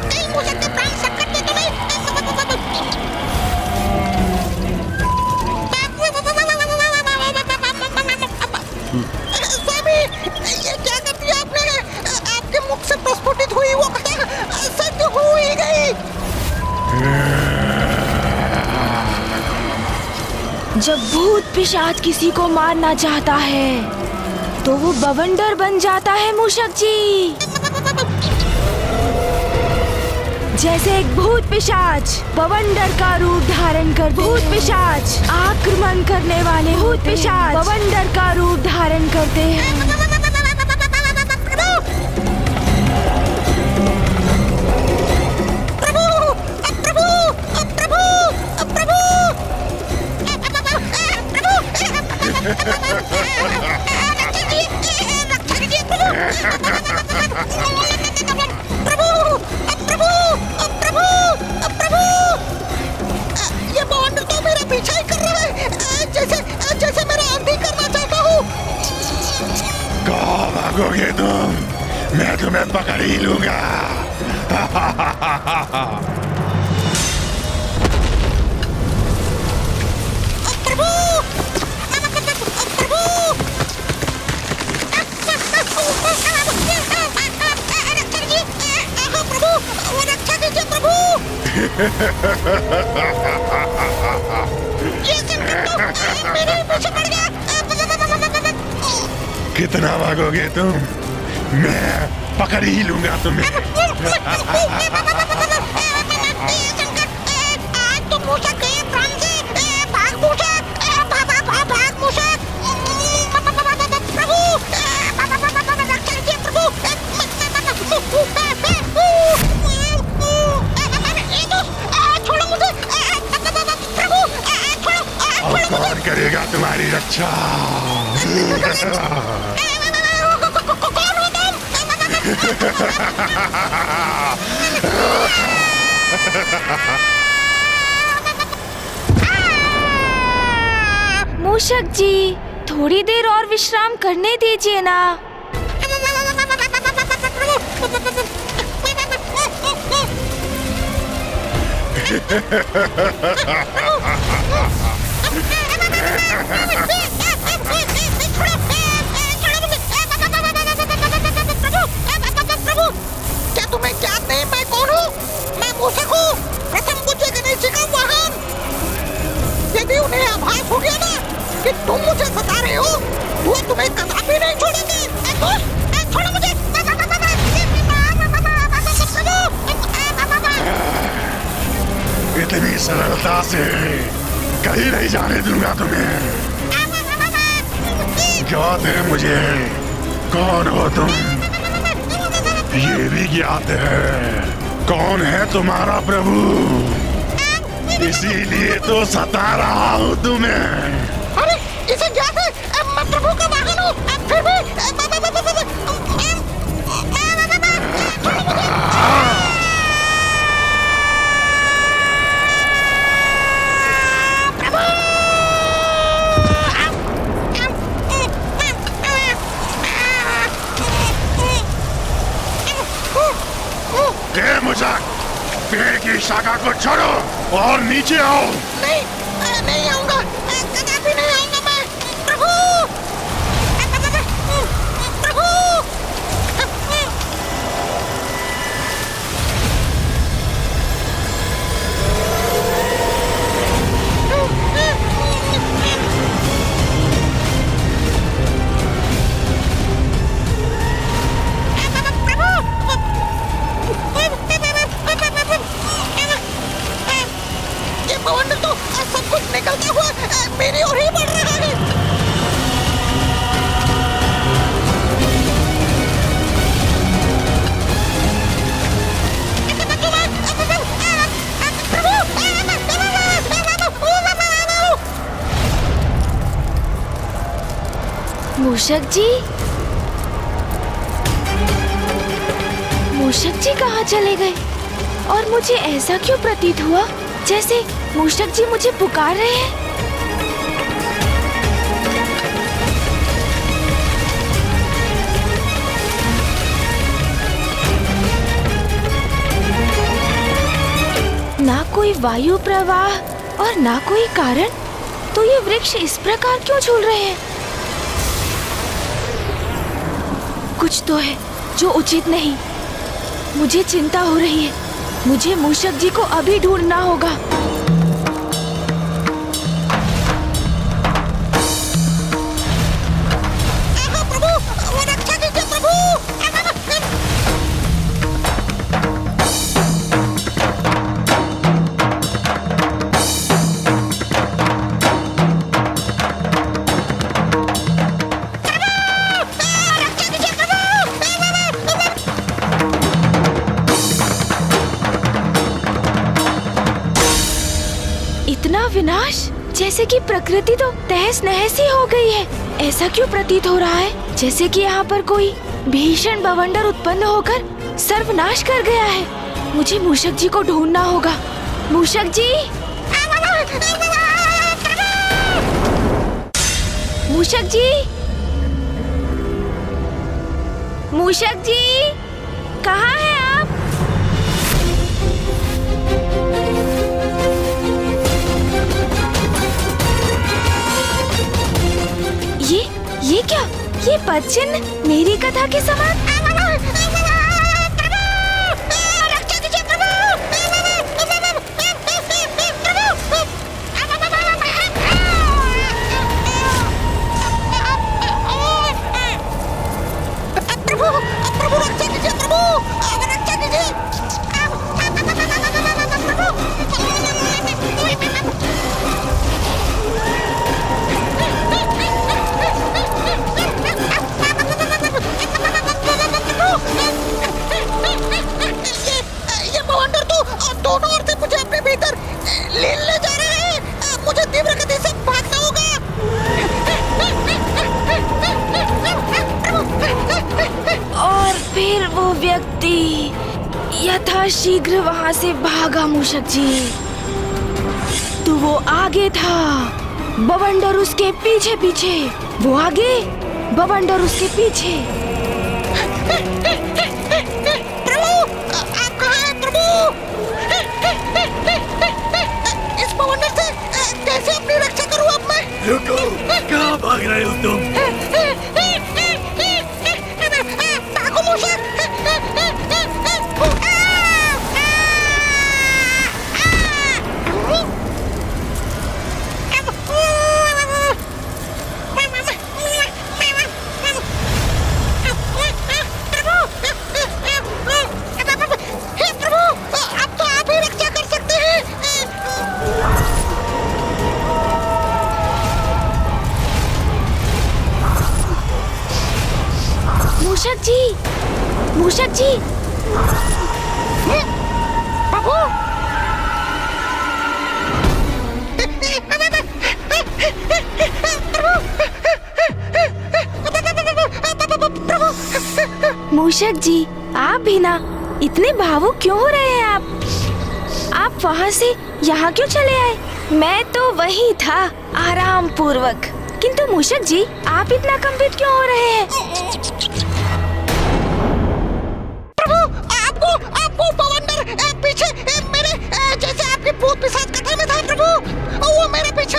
S15: कहीं मुझे तो प्राण संकट में तो नहीं? स्वामी, ये क्या कर दिया आपने? आपके मुख से प्रस्फुटित हुई वो कथा सत्य हो ही गई।
S1: जब भूत पिशाच किसी को मारना चाहता है तो वो बवंडर बन जाता है मूषक जी। जैसे एक भूत पिशाच बवंडर का रूप धारण कर भूत पिशाच आक्रमण करने वाले भूत पिशाच बवंडर का रूप धारण करते हैं।
S15: ये बवंडर तो मेरा पीछा ही कर रहा है, जैसे मेरा आंधी करना चाहता हूँ।
S16: कहाँ भागोगे तुम? मैं तुम्हें पकड़ ही लूंगा। कितना भागोगे तुम? मैं पकड़ ही लूंगा तुम्हें।
S15: आज तो मूषक गए प्राण से।
S16: कौन करेगा तुम्हारी रक्षा?
S1: मूषक जी, थोड़ी देर और विश्राम करने दीजिए ना।
S15: क्या तुम्हें याद नहीं मैं कौन हूँ? मैं मूषक हूँ, प्रथम पूज्य गणेश जी का वाहन। यदि उन्हें आभास हो गया ना कि तुम मुझे सता रहे हो, वो तुम्हें कदापि नहीं छोड़ेंगे। छोड़ो मुझे।
S16: इतनी सरलता से कहीं नहीं जाने दूंगा तुम्हें। ज्ञात है मुझे कौन हो तुम, ये भी ज्ञात है कौन है तुम्हारा प्रभु, इसीलिए तो सता रहा हूँ तुम्हें।
S15: अरे इसे ज्ञात है, मैं प्रभु का वाहन हूँ, फिर भी
S16: मूषक, पेड़ की शाखा को छोड़ो और नीचे आओ।
S15: नहीं, नहीं आऊंगा, कदापि नहीं आऊंगा मैं। प्रभु, प्रभु। तो सब कुछ निकलता हुआ मेरी ओर ही बढ़ रहा है।
S1: मूषक जी, मूषक जी कहाँ चले गए? और मुझे ऐसा क्यों प्रतीत हुआ जैसे मूषक जी मुझे पुकार रहे हैं? ना कोई वायु प्रवाह और ना कोई कारण, तो ये वृक्ष इस प्रकार क्यों झूल रहे हैं? कुछ तो है जो उचित नहीं। मुझे चिंता हो रही है। मुझे मूषक जी को अभी ढूंढना होगा। इतना विनाश, जैसे कि प्रकृति तो तहस नहस ही हो गई है। ऐसा क्यों प्रतीत हो रहा है जैसे कि यहाँ पर कोई भीषण बवंडर उत्पन्न होकर सर्वनाश कर गया है। मुझे मूषक जी को ढूंढना होगा। मूषक जी, मूषक जी, मूषक जी, कहाँ हैं आप? ये क्या? ये पद चिन्ह मेरी कथा के समान। व्यक्ति यथाशीघ्र वहाँ से भागा मूषक जी। तो वो आगे था, बवंडर उसके पीछे पीछे। वो आगे, बवंडर उसके पीछे।
S15: प्रभु, आप कहाँ हैं प्रभु? इस बवंडर से कैसे अपनी रक्षा करूँ अब मैं?
S16: रुको, कहाँ भाग रहे हो तुम?
S15: भागो मूषक!
S1: मूषक जी, मूषक जी,
S15: प्रभु!
S1: मूषक जी, आप भी ना इतने भावुक क्यों हो रहे हैं आप वहाँ से यहाँ क्यों चले आए? मैं तो वही था आराम पूर्वक, किंतु मूषक जी आप इतना कंपित क्यों हो रहे हैं?
S15: आपको बवंडर पीछे मेरे जैसे आपके भूत पिशाच कथा में था प्रभु। वो मेरे पीछे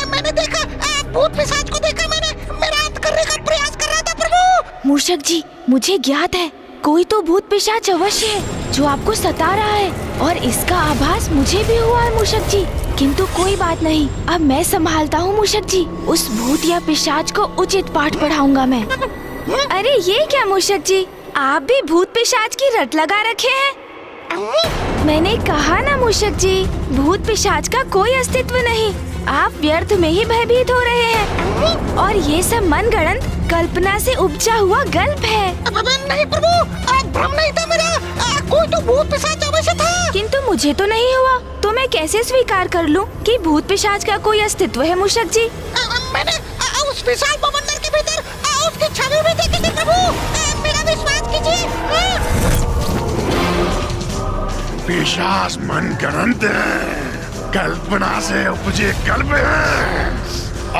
S15: मैंने देखा, भूत पिशाच को देखा मैंने, मेरा अंत करने का प्रयास कर रहा था प्रभु।
S1: मूषक जी, मुझे ज्ञात है कोई तो भूत पिशाच अवश्य है जो आपको सता रहा है, और इसका आभास मुझे भी हुआ है मूषक जी। किंतु कोई बात नहीं, अब मैं संभालता हूँ मूषक जी। उस भूत या पिशाच को उचित पाठ पढ़ाऊंगा मैं। अरे ये क्या मूषक जी, आप भी भूत पिशाच की रट लगा रखे हैं। मैंने कहा ना मूषक जी, भूत पिशाच का कोई अस्तित्व नहीं, आप व्यर्थ में ही भयभीत हो रहे हैं, और ये सब मनगढ़ंत कल्पना से उपजा हुआ गल्प है।
S15: नहीं प्रभु, भ्रम नहीं था मेरा, कोई तो भूत पिशाच अवश्य था।
S1: किंतु मुझे तो नहीं हुआ, तो मैं कैसे स्वीकार कर लूं कि भूत पिशाच का कोई अस्तित्व है मूषक जी?
S15: मैंने उस विशाल बवंडर के भीतर उसकी छवि भी देखी थी प्रभु, मेरा विश्वास कीजिए।
S16: पिशाच मनगढ़ंत है, कल्पना से उपजे कल्प है।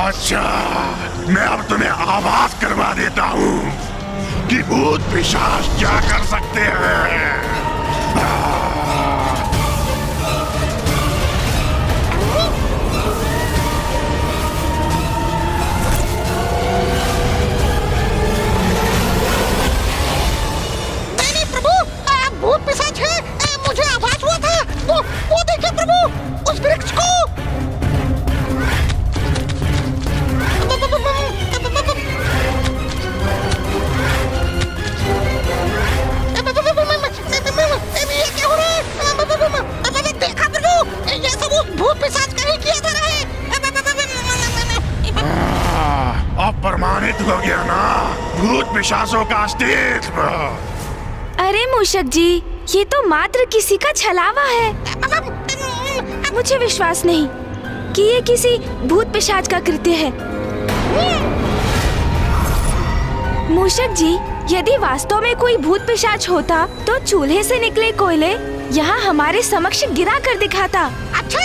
S16: अच्छा, मैं अब तुम्हें आभास करवा देता हूँ कि भूत पिशाच क्या कर सकते हैं।
S15: नहीं प्रभु, भूत पिशाच है, मुझे आभास हुआ था। वो देखिए प्रभु, उस वृक्ष को। क्या हो रहा है? देखा प्रभु, ये सब उस भूत पिशाच का ही किया जा रहा है।
S16: अब प्रमाणित हो गया ना भूत पिशाचों का अस्तित्व।
S1: अरे मूषक जी, ये तो मात्र किसी का छलावा है। मुझे विश्वास नहीं कि ये किसी भूत पिशाच का कृत्य है। मूषक जी, यदि वास्तव में कोई भूत पिशाच होता तो चूल्हे से निकले कोयले यहाँ हमारे समक्ष गिरा कर दिखाता।
S15: अच्छा।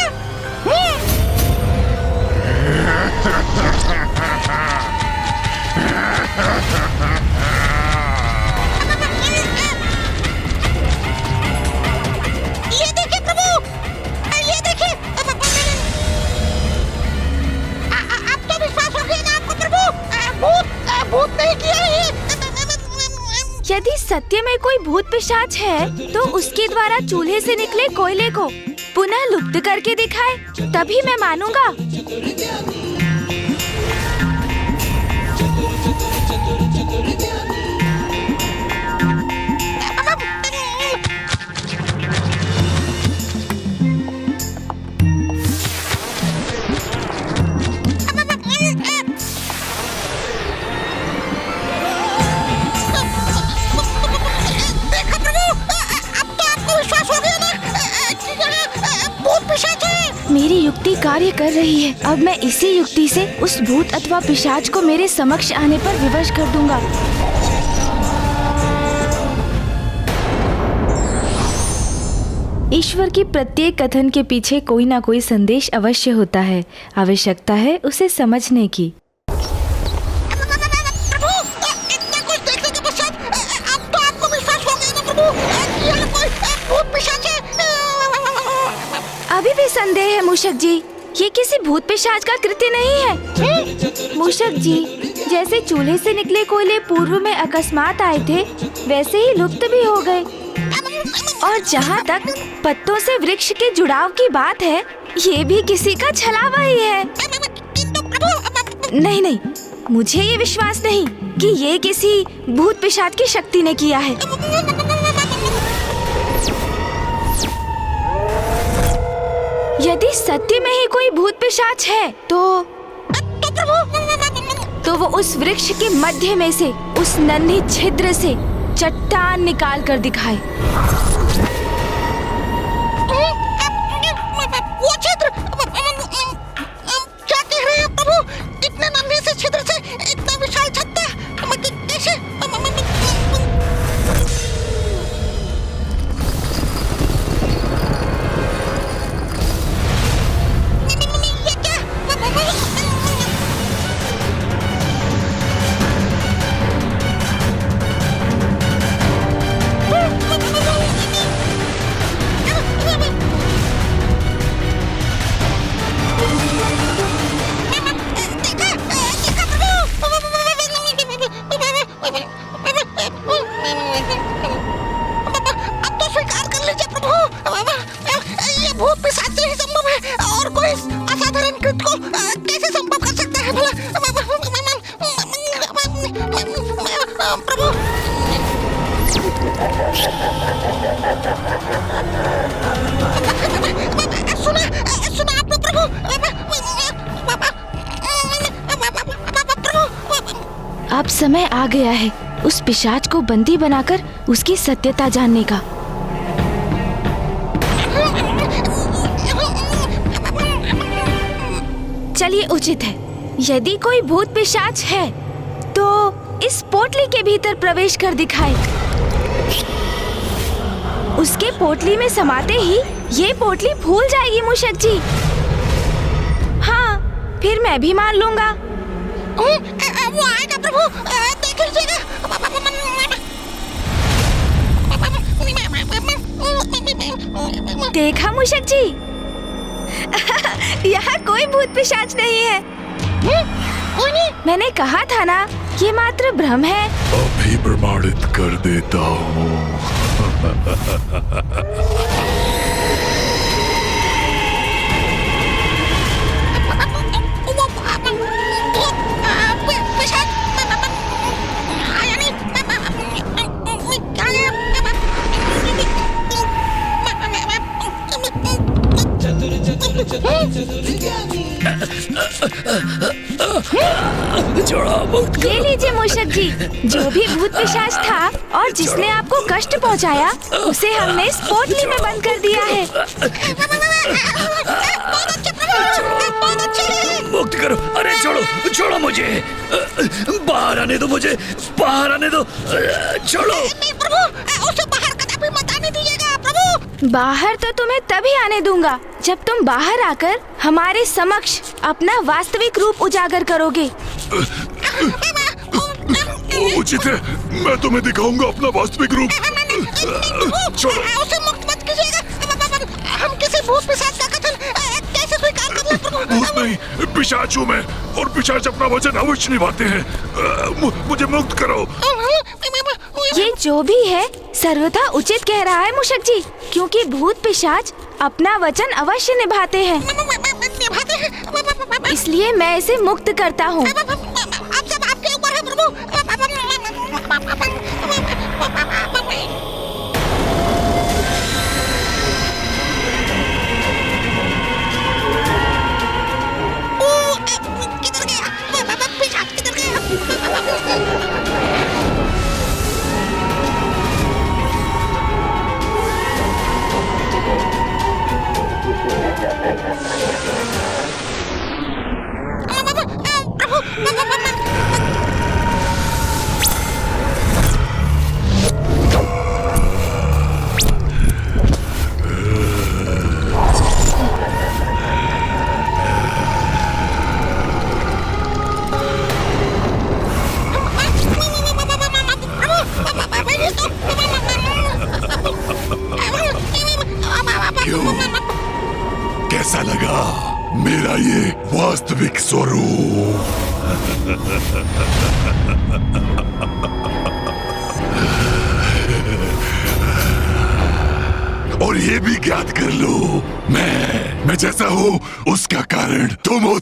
S15: ये देखिए प्रभु, ये देखिए। अब तो विश्वास हो गया ना आपको प्रभु, भूत नहीं किया ये।
S1: यदि सत्य में कोई भूत पिशाच है तो उसके द्वारा चूल्हे से निकले कोयले को पुनः लुप्त करके दिखाए, तभी मैं मानूंगा। मेरी युक्ति कार्य कर रही है। अब मैं इसी युक्ति से उस भूत अथवा पिशाच को मेरे समक्ष आने पर विवश कर दूंगा। ईश्वर की प्रत्येक कथन के पीछे कोई ना कोई संदेश अवश्य होता है। आवश्यकता है उसे समझने की।
S15: प्रभु, इतना कुछ देखने के पश्चात अब तो आपको विश्वास हो गया ना प्रभु कि यहाँ कोई भूत पिशाच है?
S1: अभी भी संदेह है मूषक जी, ये किसी भूत पिशाच का कृत्य नहीं है। मूषक जी, जैसे चूल्हे से निकले कोयले पूर्व में अकस्मात आए थे, वैसे ही लुप्त भी हो गए। और जहाँ तक पत्तों से वृक्ष के जुड़ाव की बात है, ये भी किसी का छलावा ही है। नहीं नहीं, मुझे ये विश्वास नहीं कि ये किसी भूत पिशाच की शक्ति ने किया है। यदि सत्य में ही कोई भूत पिशाच है तो वो उस वृक्ष के मध्य में से, उस नन्ही छिद्र से चट्टान निकाल कर दिखाए।
S15: वो छिद्र, क्या कह रहे हैं प्रभु? इतने नन्हे से छिद्र से इतना विशाल छत्ता कैसे?
S1: अब समय आ गया है उस पिशाच को बंदी बनाकर उसकी सत्यता जानने का। चलिए, उचित है, यदि कोई भूत पिशाच है तो इस पोटली के भीतर प्रवेश कर दिखाए। उसके पोटली में समाते ही ये पोटली फूल जाएगी मूषक जी। हाँ, फिर मैं भी मान लूंगा।
S15: वो आएगा प्रभु, देख लीजिएगा।
S1: देखा मूषक जी, यहाँ कोई भूत पिशाच नहीं है। मैंने कहा था ना, ये मात्र भ्रम है।
S16: अभी प्रमाणित कर देता हूँ।
S1: ये लीजिए मूषक जी, जो भी भूत पिशाच था और जिसने आपको कष्ट पहुंचाया, उसे हमने इस पोटली में बंद कर दिया है।
S13: मुक्त करो। अरे छोड़ो, छोड़ो मुझे, बाहर आने दो, मुझे बाहर आने दो, छोड़ो।
S15: नहीं प्रभु, उसे बाहर कदापि मत आने दीजिएगा प्रभु।
S1: बाहर तो तुम्हें तभी आने दूंगा जब तुम बाहर आकर हमारे समक्ष अपना वास्तविक रूप उजागर करोगे।
S16: उचित है, मैं तुम्हें दिखाऊंगा अपना वास्तविक रूप।
S15: छोड़ो, उसे मुक्त मत कीजिएगा। हम किसी भूत पिशाच का कथन कैसे स्वीकार कर लें प्रभु?
S16: भूत नहीं, पिशाच हूँ मैं, और पिशाच अपना वचन अवश्य निभाते हैं। मुझे मुक्त करो।
S1: ये जो भी है सर्वथा उचित कह रहा है मूषक जी, क्योंकि भूत पिशाच अपना वचन अवश्य निभाते हैं। इसलिए मैं इसे मुक्त करता हूँ।
S15: अब सब आपके ऊपर है प्रभु। किधर गया पिशाच, किधर गया?
S16: दिखाइए वास्तविक स्वरूप। और ये भी ज्ञात कर लो, मैं जैसा हूँ उसका कारण तुम हो।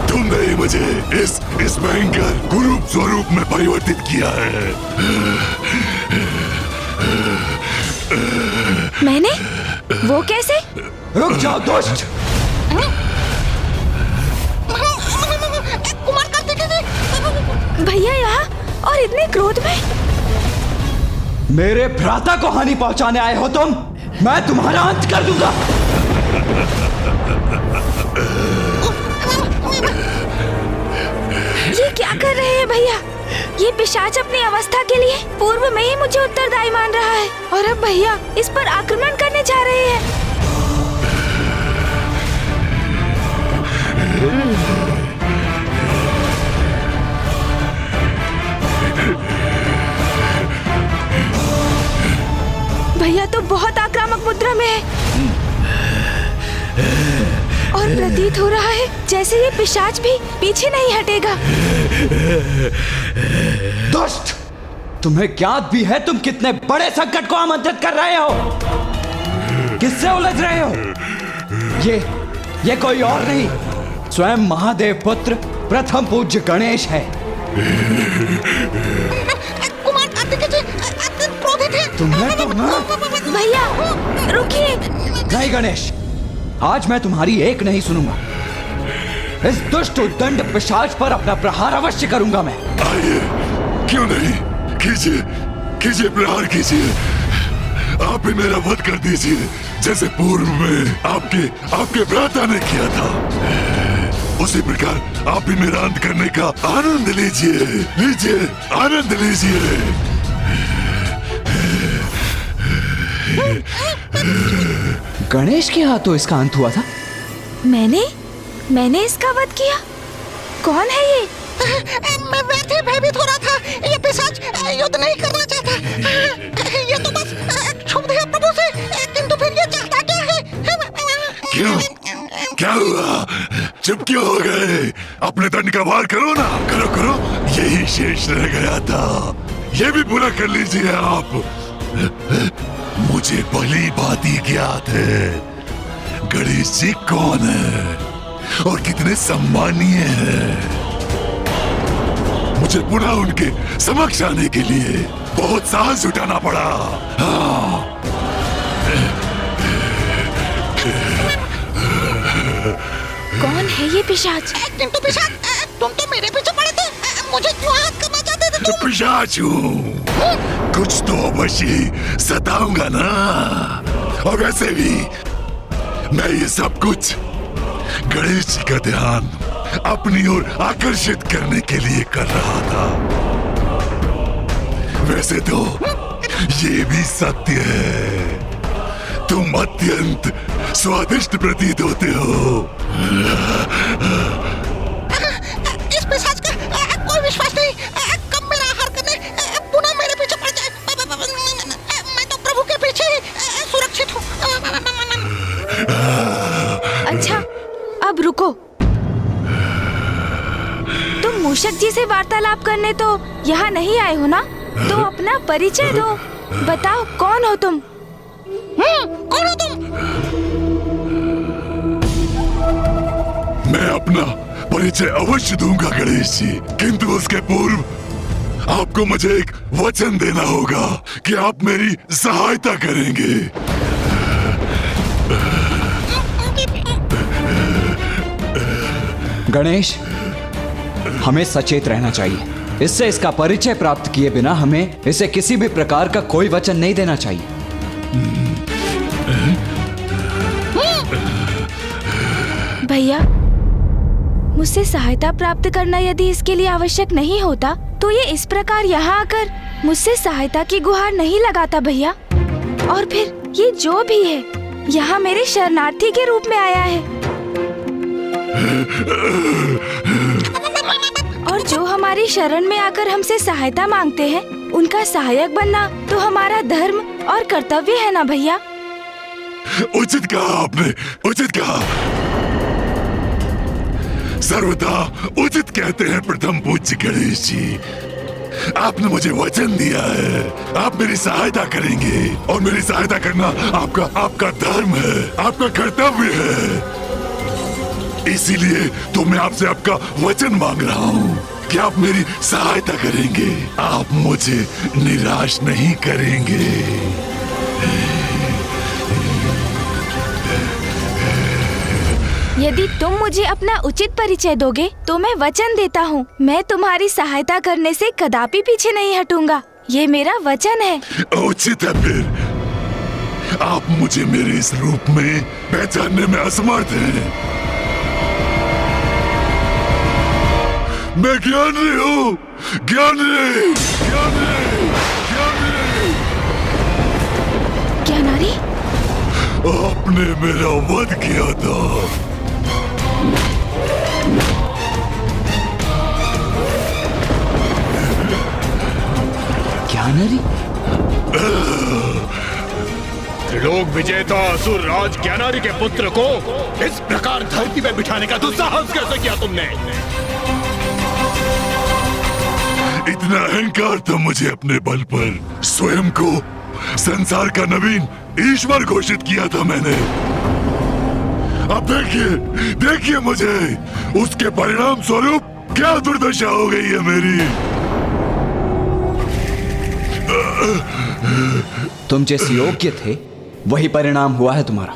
S16: तुमने ही मुझे इस भयंकर कुरूप स्वरूप में परिवर्तित किया है।
S1: मैंने? वो कैसे?
S5: रुक जाओ दुष्ट!
S15: कुमार कार्तिकेय जी!
S1: भैया यहाँ और इतने क्रोध में?
S5: मेरे भ्राता को हानि पहुंचाने आए हो तुम? मैं तुम्हारा अंत कर दूंगा।
S1: ये क्या कर रहे हैं भैया? ये पिशाच अपनी अवस्था के लिए पूर्व में ही मुझे उत्तरदायी मान रहा है और अब भैया इस पर आक्रमण करने जा रहे हैं। भैया तो बहुत आक्रामक मुद्रा में है और प्रतीत हो रहा है जैसे ये पिशाच भी पीछे नहीं हटेगा।
S5: दुष्ट! तुम्हें ज्ञात भी है तुम कितने बड़े संकट को आमंत्रित कर रहे हो? किससे उलझ रहे हो? ये कोई और नहीं, स्वयं महादेव पुत्र प्रथम पूज्य गणेश है।
S15: कुमार कार्तिकेय जी अत्यंत क्रोधित हैं।
S5: तुम्हें तो
S1: भैया रुकिए।
S5: नहीं गणेश, आज मैं तुम्हारी एक नहीं सुनूंगा। इस दुष्ट उद्दंड पिशाच पर अपना प्रहार अवश्य करूंगा मैं।
S16: आइए, क्यों नहीं, कीजिए प्रहार कीजिए। आप भी मेरा वध कर दीजिए जैसे पूर्व में आपके भ्राता ने किया था। उसी प्रकार आप भी मेरा अंत करने का आनंद लीजिए, आनंद लीजिए।
S5: गणेश के हाथों इसका अंत हुआ था?
S1: मैंने इसका वध किया? कौन है ये?
S15: मैं वैसे ही भयभीत हो रहा था। ये पिशाच युद्ध नहीं करना चाहता। ये तो बस क्षुब्ध है प्रभु से, किंतु फिर ये चाहता क्या है?
S16: क्यों? क्या हुआ? चुप क्यों हो गए? अपने दंड का वार करो ना, करो। यही शेष रह गया था, ये भी पूरा कर लीजिए आप। मुझे भली भांति ज्ञात है गणेश जी कौन है और कितने सम्मानीय हैं। मुझे पुनः उनके समक्ष आने के लिए बहुत साहस जुटाना पड़ा।
S1: कौन है ये पिशाच?
S15: किंतु पिशाच, तुम तो मेरे पीछे पड़े थे, मुझे क्यों हाथ करना चाहते थे तुम?
S16: पिशाच हूँ, कुछ तो अवश्य सताऊंगा ना। और वैसे भी मैं ये सब कुछ गणेश जी का ध्यान अपनी ओर आकर्षित करने के लिए कर रहा था। वैसे तो ये भी सत्य है, तुम अत्यंत स्वादिष्ट प्रतीत होते हो।
S15: इस पिशाच का कोई विश्वास नहीं, कब मेरा आहार करने पुनः मेरे पीछे पड़ जाए। मैं तो प्रभु के पीछे ही सुरक्षित हूँ।
S1: अच्छा, अब रुको। तुम मूषक जी से वार्तालाप करने तो यहाँ नहीं आए हो ना? तो अपना परिचय दो, बताओ कौन हो तुम?
S15: कौन हो तुम?
S16: मैं अपना परिचय अवश्य दूंगा गणेश जी, किंतु उसके पूर्व आपको मुझे एक वचन देना होगा कि आप मेरी सहायता करेंगे।
S5: गणेश, हमें सचेत रहना चाहिए। इससे इसका परिचय प्राप्त किए बिना हमें इसे किसी भी प्रकार का कोई वचन नहीं देना चाहिए।
S1: भैया, मुझसे सहायता प्राप्त करना यदि इसके लिए आवश्यक नहीं होता तो ये इस प्रकार यहाँ आकर मुझसे सहायता की गुहार नहीं लगाता भैया। और फिर ये जो भी है यहाँ मेरे शरणार्थी के रूप में आया है, और जो हमारी शरण में आकर हमसे सहायता मांगते हैं उनका सहायक बनना तो हमारा धर्म और कर्तव्य है ना भैया।
S16: उचित कहा आपने, उचित कहा। सर्वथा उचित कहते हैं प्रथम पूज्य गणेश जी। आपने मुझे वचन दिया है, आप मेरी सहायता करेंगे और मेरी सहायता करना आपका धर्म है, आपका कर्तव्य है। इसीलिए तो मैं आपसे आपका वचन मांग रहा हूँ कि आप मेरी सहायता करेंगे, आप मुझे निराश नहीं करेंगे।
S1: यदि तुम मुझे अपना उचित परिचय दोगे तो मैं वचन देता हूँ, मैं तुम्हारी सहायता करने से कदापि पीछे नहीं हटूंगा। ये मेरा वचन है।
S16: उचित है फिर। आप मुझे मेरे इस रूप में पहचानने में असमर्थ हैं। मैं ज्ञानी हूँ, ज्ञानी, ज्ञानी, ज्ञानी।
S1: ज्ञानारी?
S16: आपने मेरा वध किया था।
S5: ज्ञानारी?
S9: त्रिलोक विजेता असुर राज ज्ञानारी के पुत्र को इस प्रकार धरती में बिठाने का दुस्साहस कैसे किया तुमने?
S16: इतना अहंकार था मुझे अपने बल पर। स्वयं को संसार का नवीन ईश्वर घोषित किया था मैंने। अब देखिए, देखिए मुझे, उसके परिणाम स्वरूप क्या दुर्दशा हो गई है मेरी।
S5: तुम जिस योग्य थे वही परिणाम हुआ है तुम्हारा।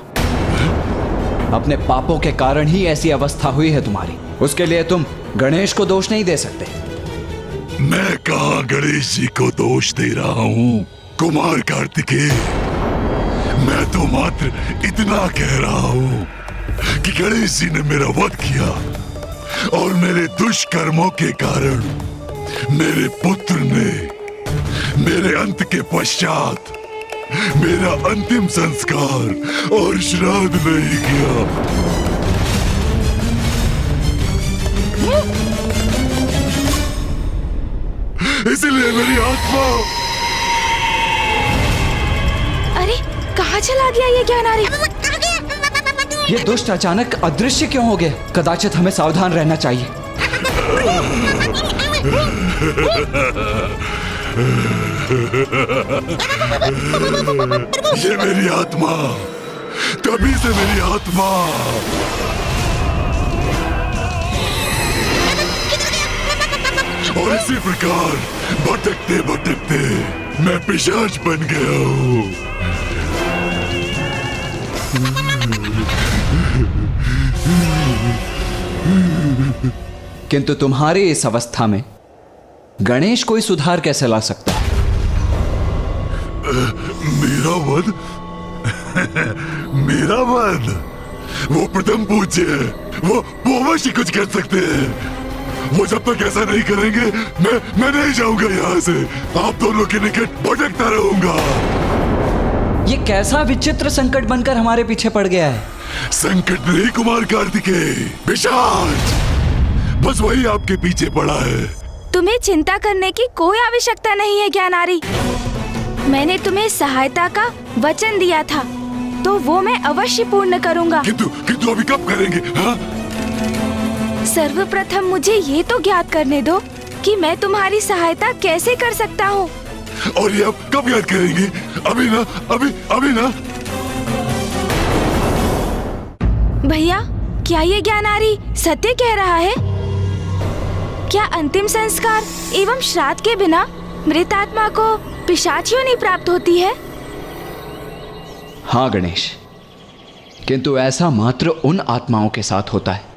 S5: अपने पापों के कारण ही ऐसी अवस्था हुई है तुम्हारी। उसके लिए तुम गणेश को दोष नहीं दे सकते।
S16: मैं कहाँ गणेश जी को दोष दे रहा हूँ कुमार कार्तिकेय। मैं तो मात्र इतना कह रहा हूँ कि गणेश जी ने मेरा वध किया और मेरे दुष्कर्मों के कारण मेरे पुत्र ने मेरे अंत के पश्चात मेरा अंतिम संस्कार और श्राद्ध नहीं किया। इसलिए मेरी आत्मा।
S1: अरे कहाँ चला गया ये ज्ञानारी?
S5: ये दुष्ट अचानक अदृश्य क्यों हो गए? कदाचित हमें सावधान रहना चाहिए।
S16: ये मेरी आत्मा, तभी से मेरी आत्मा। और इसी प्रकार भटकते भटकते मैं पिशाच बन गया हूँ।
S5: किंतु तुम्हारी इस अवस्था में गणेश कोई सुधार कैसे ला सकता है?
S16: मेरा वध? मेरा वध? वो प्रथम पूज्य है, वो अवश्य कुछ कर सकते हैं। वो जब तक ऐसा नहीं करेंगे मैं नहीं जाऊंगा यहाँ से। आप दोनों के निकट भटकता रहूंगा।
S5: ये कैसा विचित्र संकट बनकर हमारे पीछे पड़ गया है?
S16: संकट नहीं कुमार कार्तिकेय, पिशाच। बस वही आपके पीछे पड़ा है।
S1: तुम्हें चिंता करने की कोई आवश्यकता नहीं है ज्ञानारी। मैंने तुम्हें सहायता का वचन दिया था तो वो मैं अवश्य पूर्ण करूंगा।
S16: किंतु अभी कब करेंगे? हाँ?
S1: सर्वप्रथम मुझे ये तो ज्ञात करने दो कि मैं तुम्हारी सहायता कैसे कर सकता हूँ।
S16: और ये अब कब याद करेंगे? अभी ना, अभी ना।
S1: भैया, क्या ये ज्ञानारी सत्य कह रहा है? क्या अंतिम संस्कार एवं श्राद्ध के बिना मृत आत्मा को पिशाच योनि प्राप्त होती है?
S5: हाँ गणेश, किंतु ऐसा मात्र उन आत्माओं के साथ होता है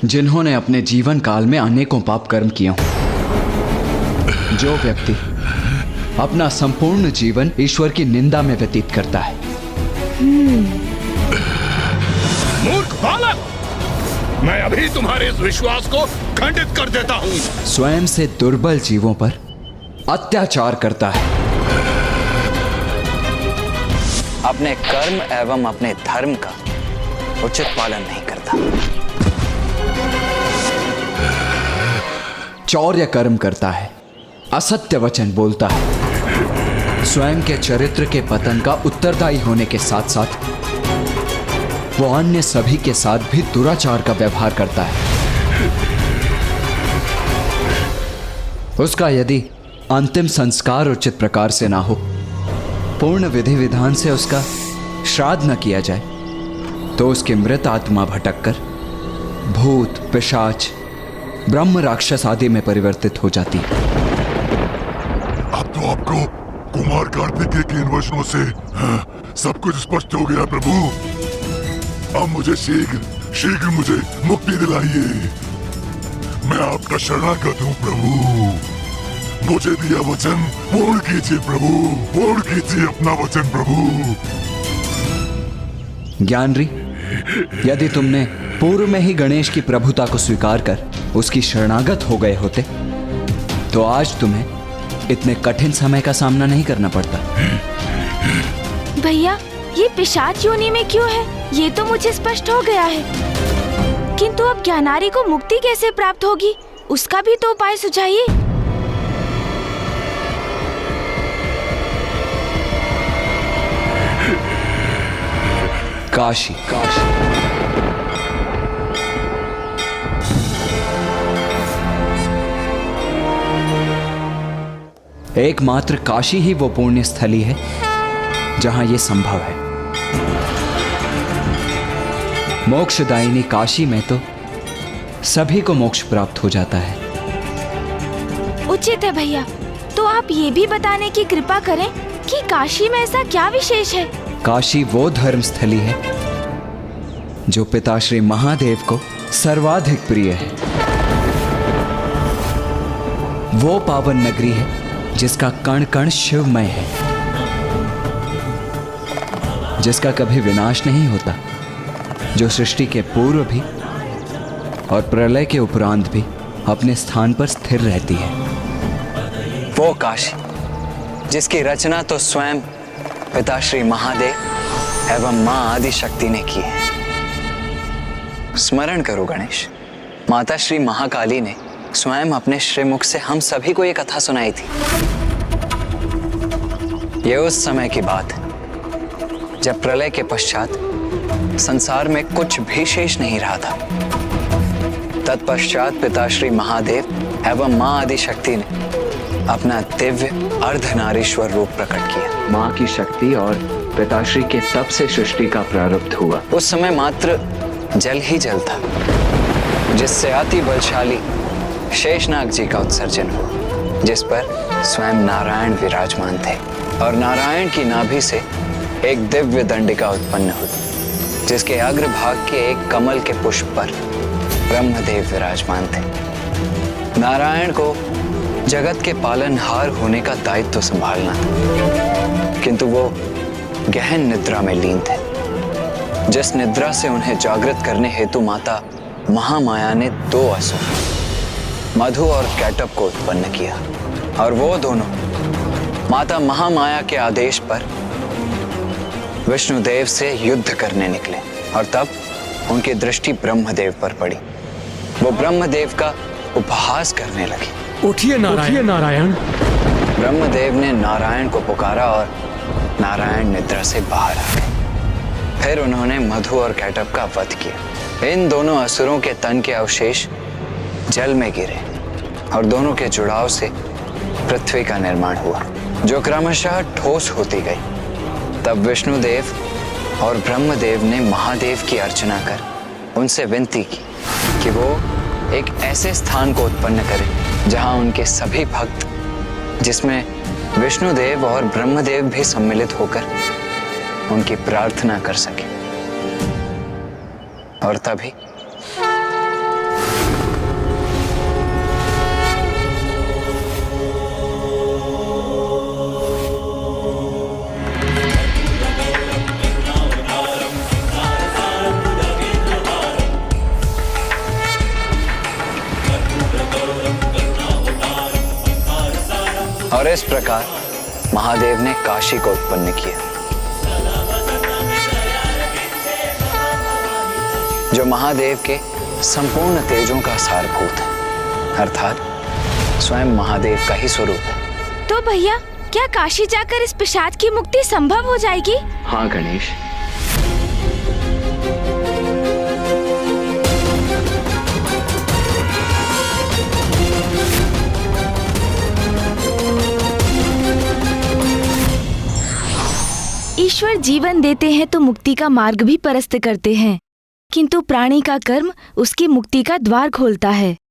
S5: जिन्होंने अपने जीवन काल में अनेकों पाप कर्म किए हों। जो व्यक्ति अपना संपूर्ण जीवन ईश्वर की निंदा में व्यतीत करता है।
S9: मूर्ख बालक, मैं अभी तुम्हारे इस विश्वास को खंडित कर देता हूँ।
S5: स्वयं से दुर्बल जीवों पर अत्याचार करता है।
S11: अपने कर्म एवं अपने धर्म का उचित पालन नहीं करता।
S5: चौर्य कर्म करता है, असत्य वचन बोलता है, स्वयं के चरित्र के पतन का उत्तरदायी होने के साथ साथ वो अन्य सभी के साथ भी दुराचार का व्यवहार करता है। उसका यदि अंतिम संस्कार उचित प्रकार से ना हो, पूर्ण विधि विधान से उसका श्राद्ध न किया जाए, तो उसकी मृत आत्मा भटककर भूत, पिशाच, ब्रह्म राक्षस आदि में परिवर्तित हो जाती है।
S16: अब तो आपको कुमार कार्तिकेय के इन वचनों से सब कुछ स्पष्ट हो गया प्रभु। अब मुझे शीघ्र मुझे मुक्ति दिलाइए। मैं आपका शरणागत हूँ प्रभु। मुझे दिया वचन पूर्ण कीजिए प्रभु, पूर्ण कीजिए अपना वचन प्रभु।
S5: ज्ञानरी, यदि तुमने पूर्व में ही गणेश की प्रभुता को स्वीकार कर उसकी शरणागत हो गए होते, तो आज तुम्हें इतने कठिन समय का सामना नहीं करना पड़ता।
S1: भैया, ये पिशाच योनि में क्यों है, ये तो मुझे स्पष्ट हो गया है, किंतु अब ज्ञानारी को मुक्ति कैसे प्राप्त होगी, उसका भी तो उपाय सुझाइए।
S5: काशी, एकमात्र काशी ही वो पुण्य स्थली है जहां ये संभव है। मोक्षदायिनी काशी में तो सभी को मोक्ष प्राप्त हो जाता है।
S1: उचित है भैया, तो आप ये भी बताने की कृपा करें कि काशी में ऐसा क्या विशेष है।
S5: काशी वो धर्म स्थली है जो पिता श्री महादेव को सर्वाधिक प्रिय है। वो पावन नगरी है जिसका कण कण शिवमय है, जिसका कभी विनाश नहीं होता, जो सृष्टि के पूर्व भी और प्रलय के उपरांत भी अपने स्थान पर स्थिर रहती है।
S11: वो काशी जिसकी रचना तो स्वयं पिता श्री महादेव एवं मां आदि शक्ति ने की है। स्मरण करो गणेश, माता श्री महाकाली ने स्वयं अपने श्रीमुख से हम सभी को ये कथा सुनाई थी। ये उस समय की बात है जब प्रलय के पश्चात संसार में कुछ भी शेष नहीं रहा था। तत्पश्चात पिता श्री महादेव एवं मां आदि शक्ति ने अपना दिव्य अर्धनारीश्वर रूप प्रकट किया।
S5: मां की शक्ति और पिताश्री के तप से सृष्टि का प्रारब्ध हुआ।
S11: उस समय मात्र जल ही जल था, जिससे अति बलशाली शेषनाग जी का उत्सर्जन हुआ, जिस पर स्वयं नारायण विराजमान थे, और नारायण की नाभि से एक दिव्य दंडिका उत्पन्न हुई, जिसके अग्रभाग के एक कमल के पुष्प पर ब्रह्मदेव विराजमान थे। नारायण को जगत के पालनहार होने का दायित्व संभालना था, किंतु वो गहन निद्रा में लीन थे, जिस निद्रा से उन्हें जागृत करने हेतु माता महामाया ने दो असुर मधु और कैटब को उत्पन्न किया, और वो दोनों माता महामाया के आदेश पर विष्णुदेव से युद्ध करने निकले, और तब उनकी दृष्टि ब्रह्मदेव पर पड़ी। वो ब्रह्मदेव का उपहास करने लगे।
S3: उठिए नारायण।
S11: ब्रह्मदेव ने नारायण को पुकारा और नारायण निद्रा से बाहर आ गए। फिर उन्होंने मधु और कैटब का वध किया। इन दोनों असुरों के तन के अवशेष जल में गिरे और दोनों के जुड़ाव से पृथ्वी का निर्माण हुआ, जो क्रमशः ठोस होती गई। तब विष्णुदेव और ब्रह्मदेव ने महादेव की अर्चना कर उनसे विनती की कि वो एक ऐसे स्थान को उत्पन्न करें जहां उनके सभी भक्त, जिसमें विष्णुदेव और ब्रह्मदेव भी सम्मिलित होकर उनकी प्रार्थना कर सके। और तभी और इस प्रकार महादेव ने काशी को उत्पन्न किया, जो महादेव के संपूर्ण तेजों का सारभूत है, अर्थात स्वयं महादेव का ही स्वरूप है।
S1: तो भैया, क्या काशी जाकर इस पिशाच की मुक्ति संभव हो जाएगी?
S11: हाँ गणेश,
S1: ईश्वर जीवन देते हैं तो मुक्ति का मार्ग भी परस्त करते हैं, किंतु प्राणी का कर्म उसकी मुक्ति का द्वार खोलता है।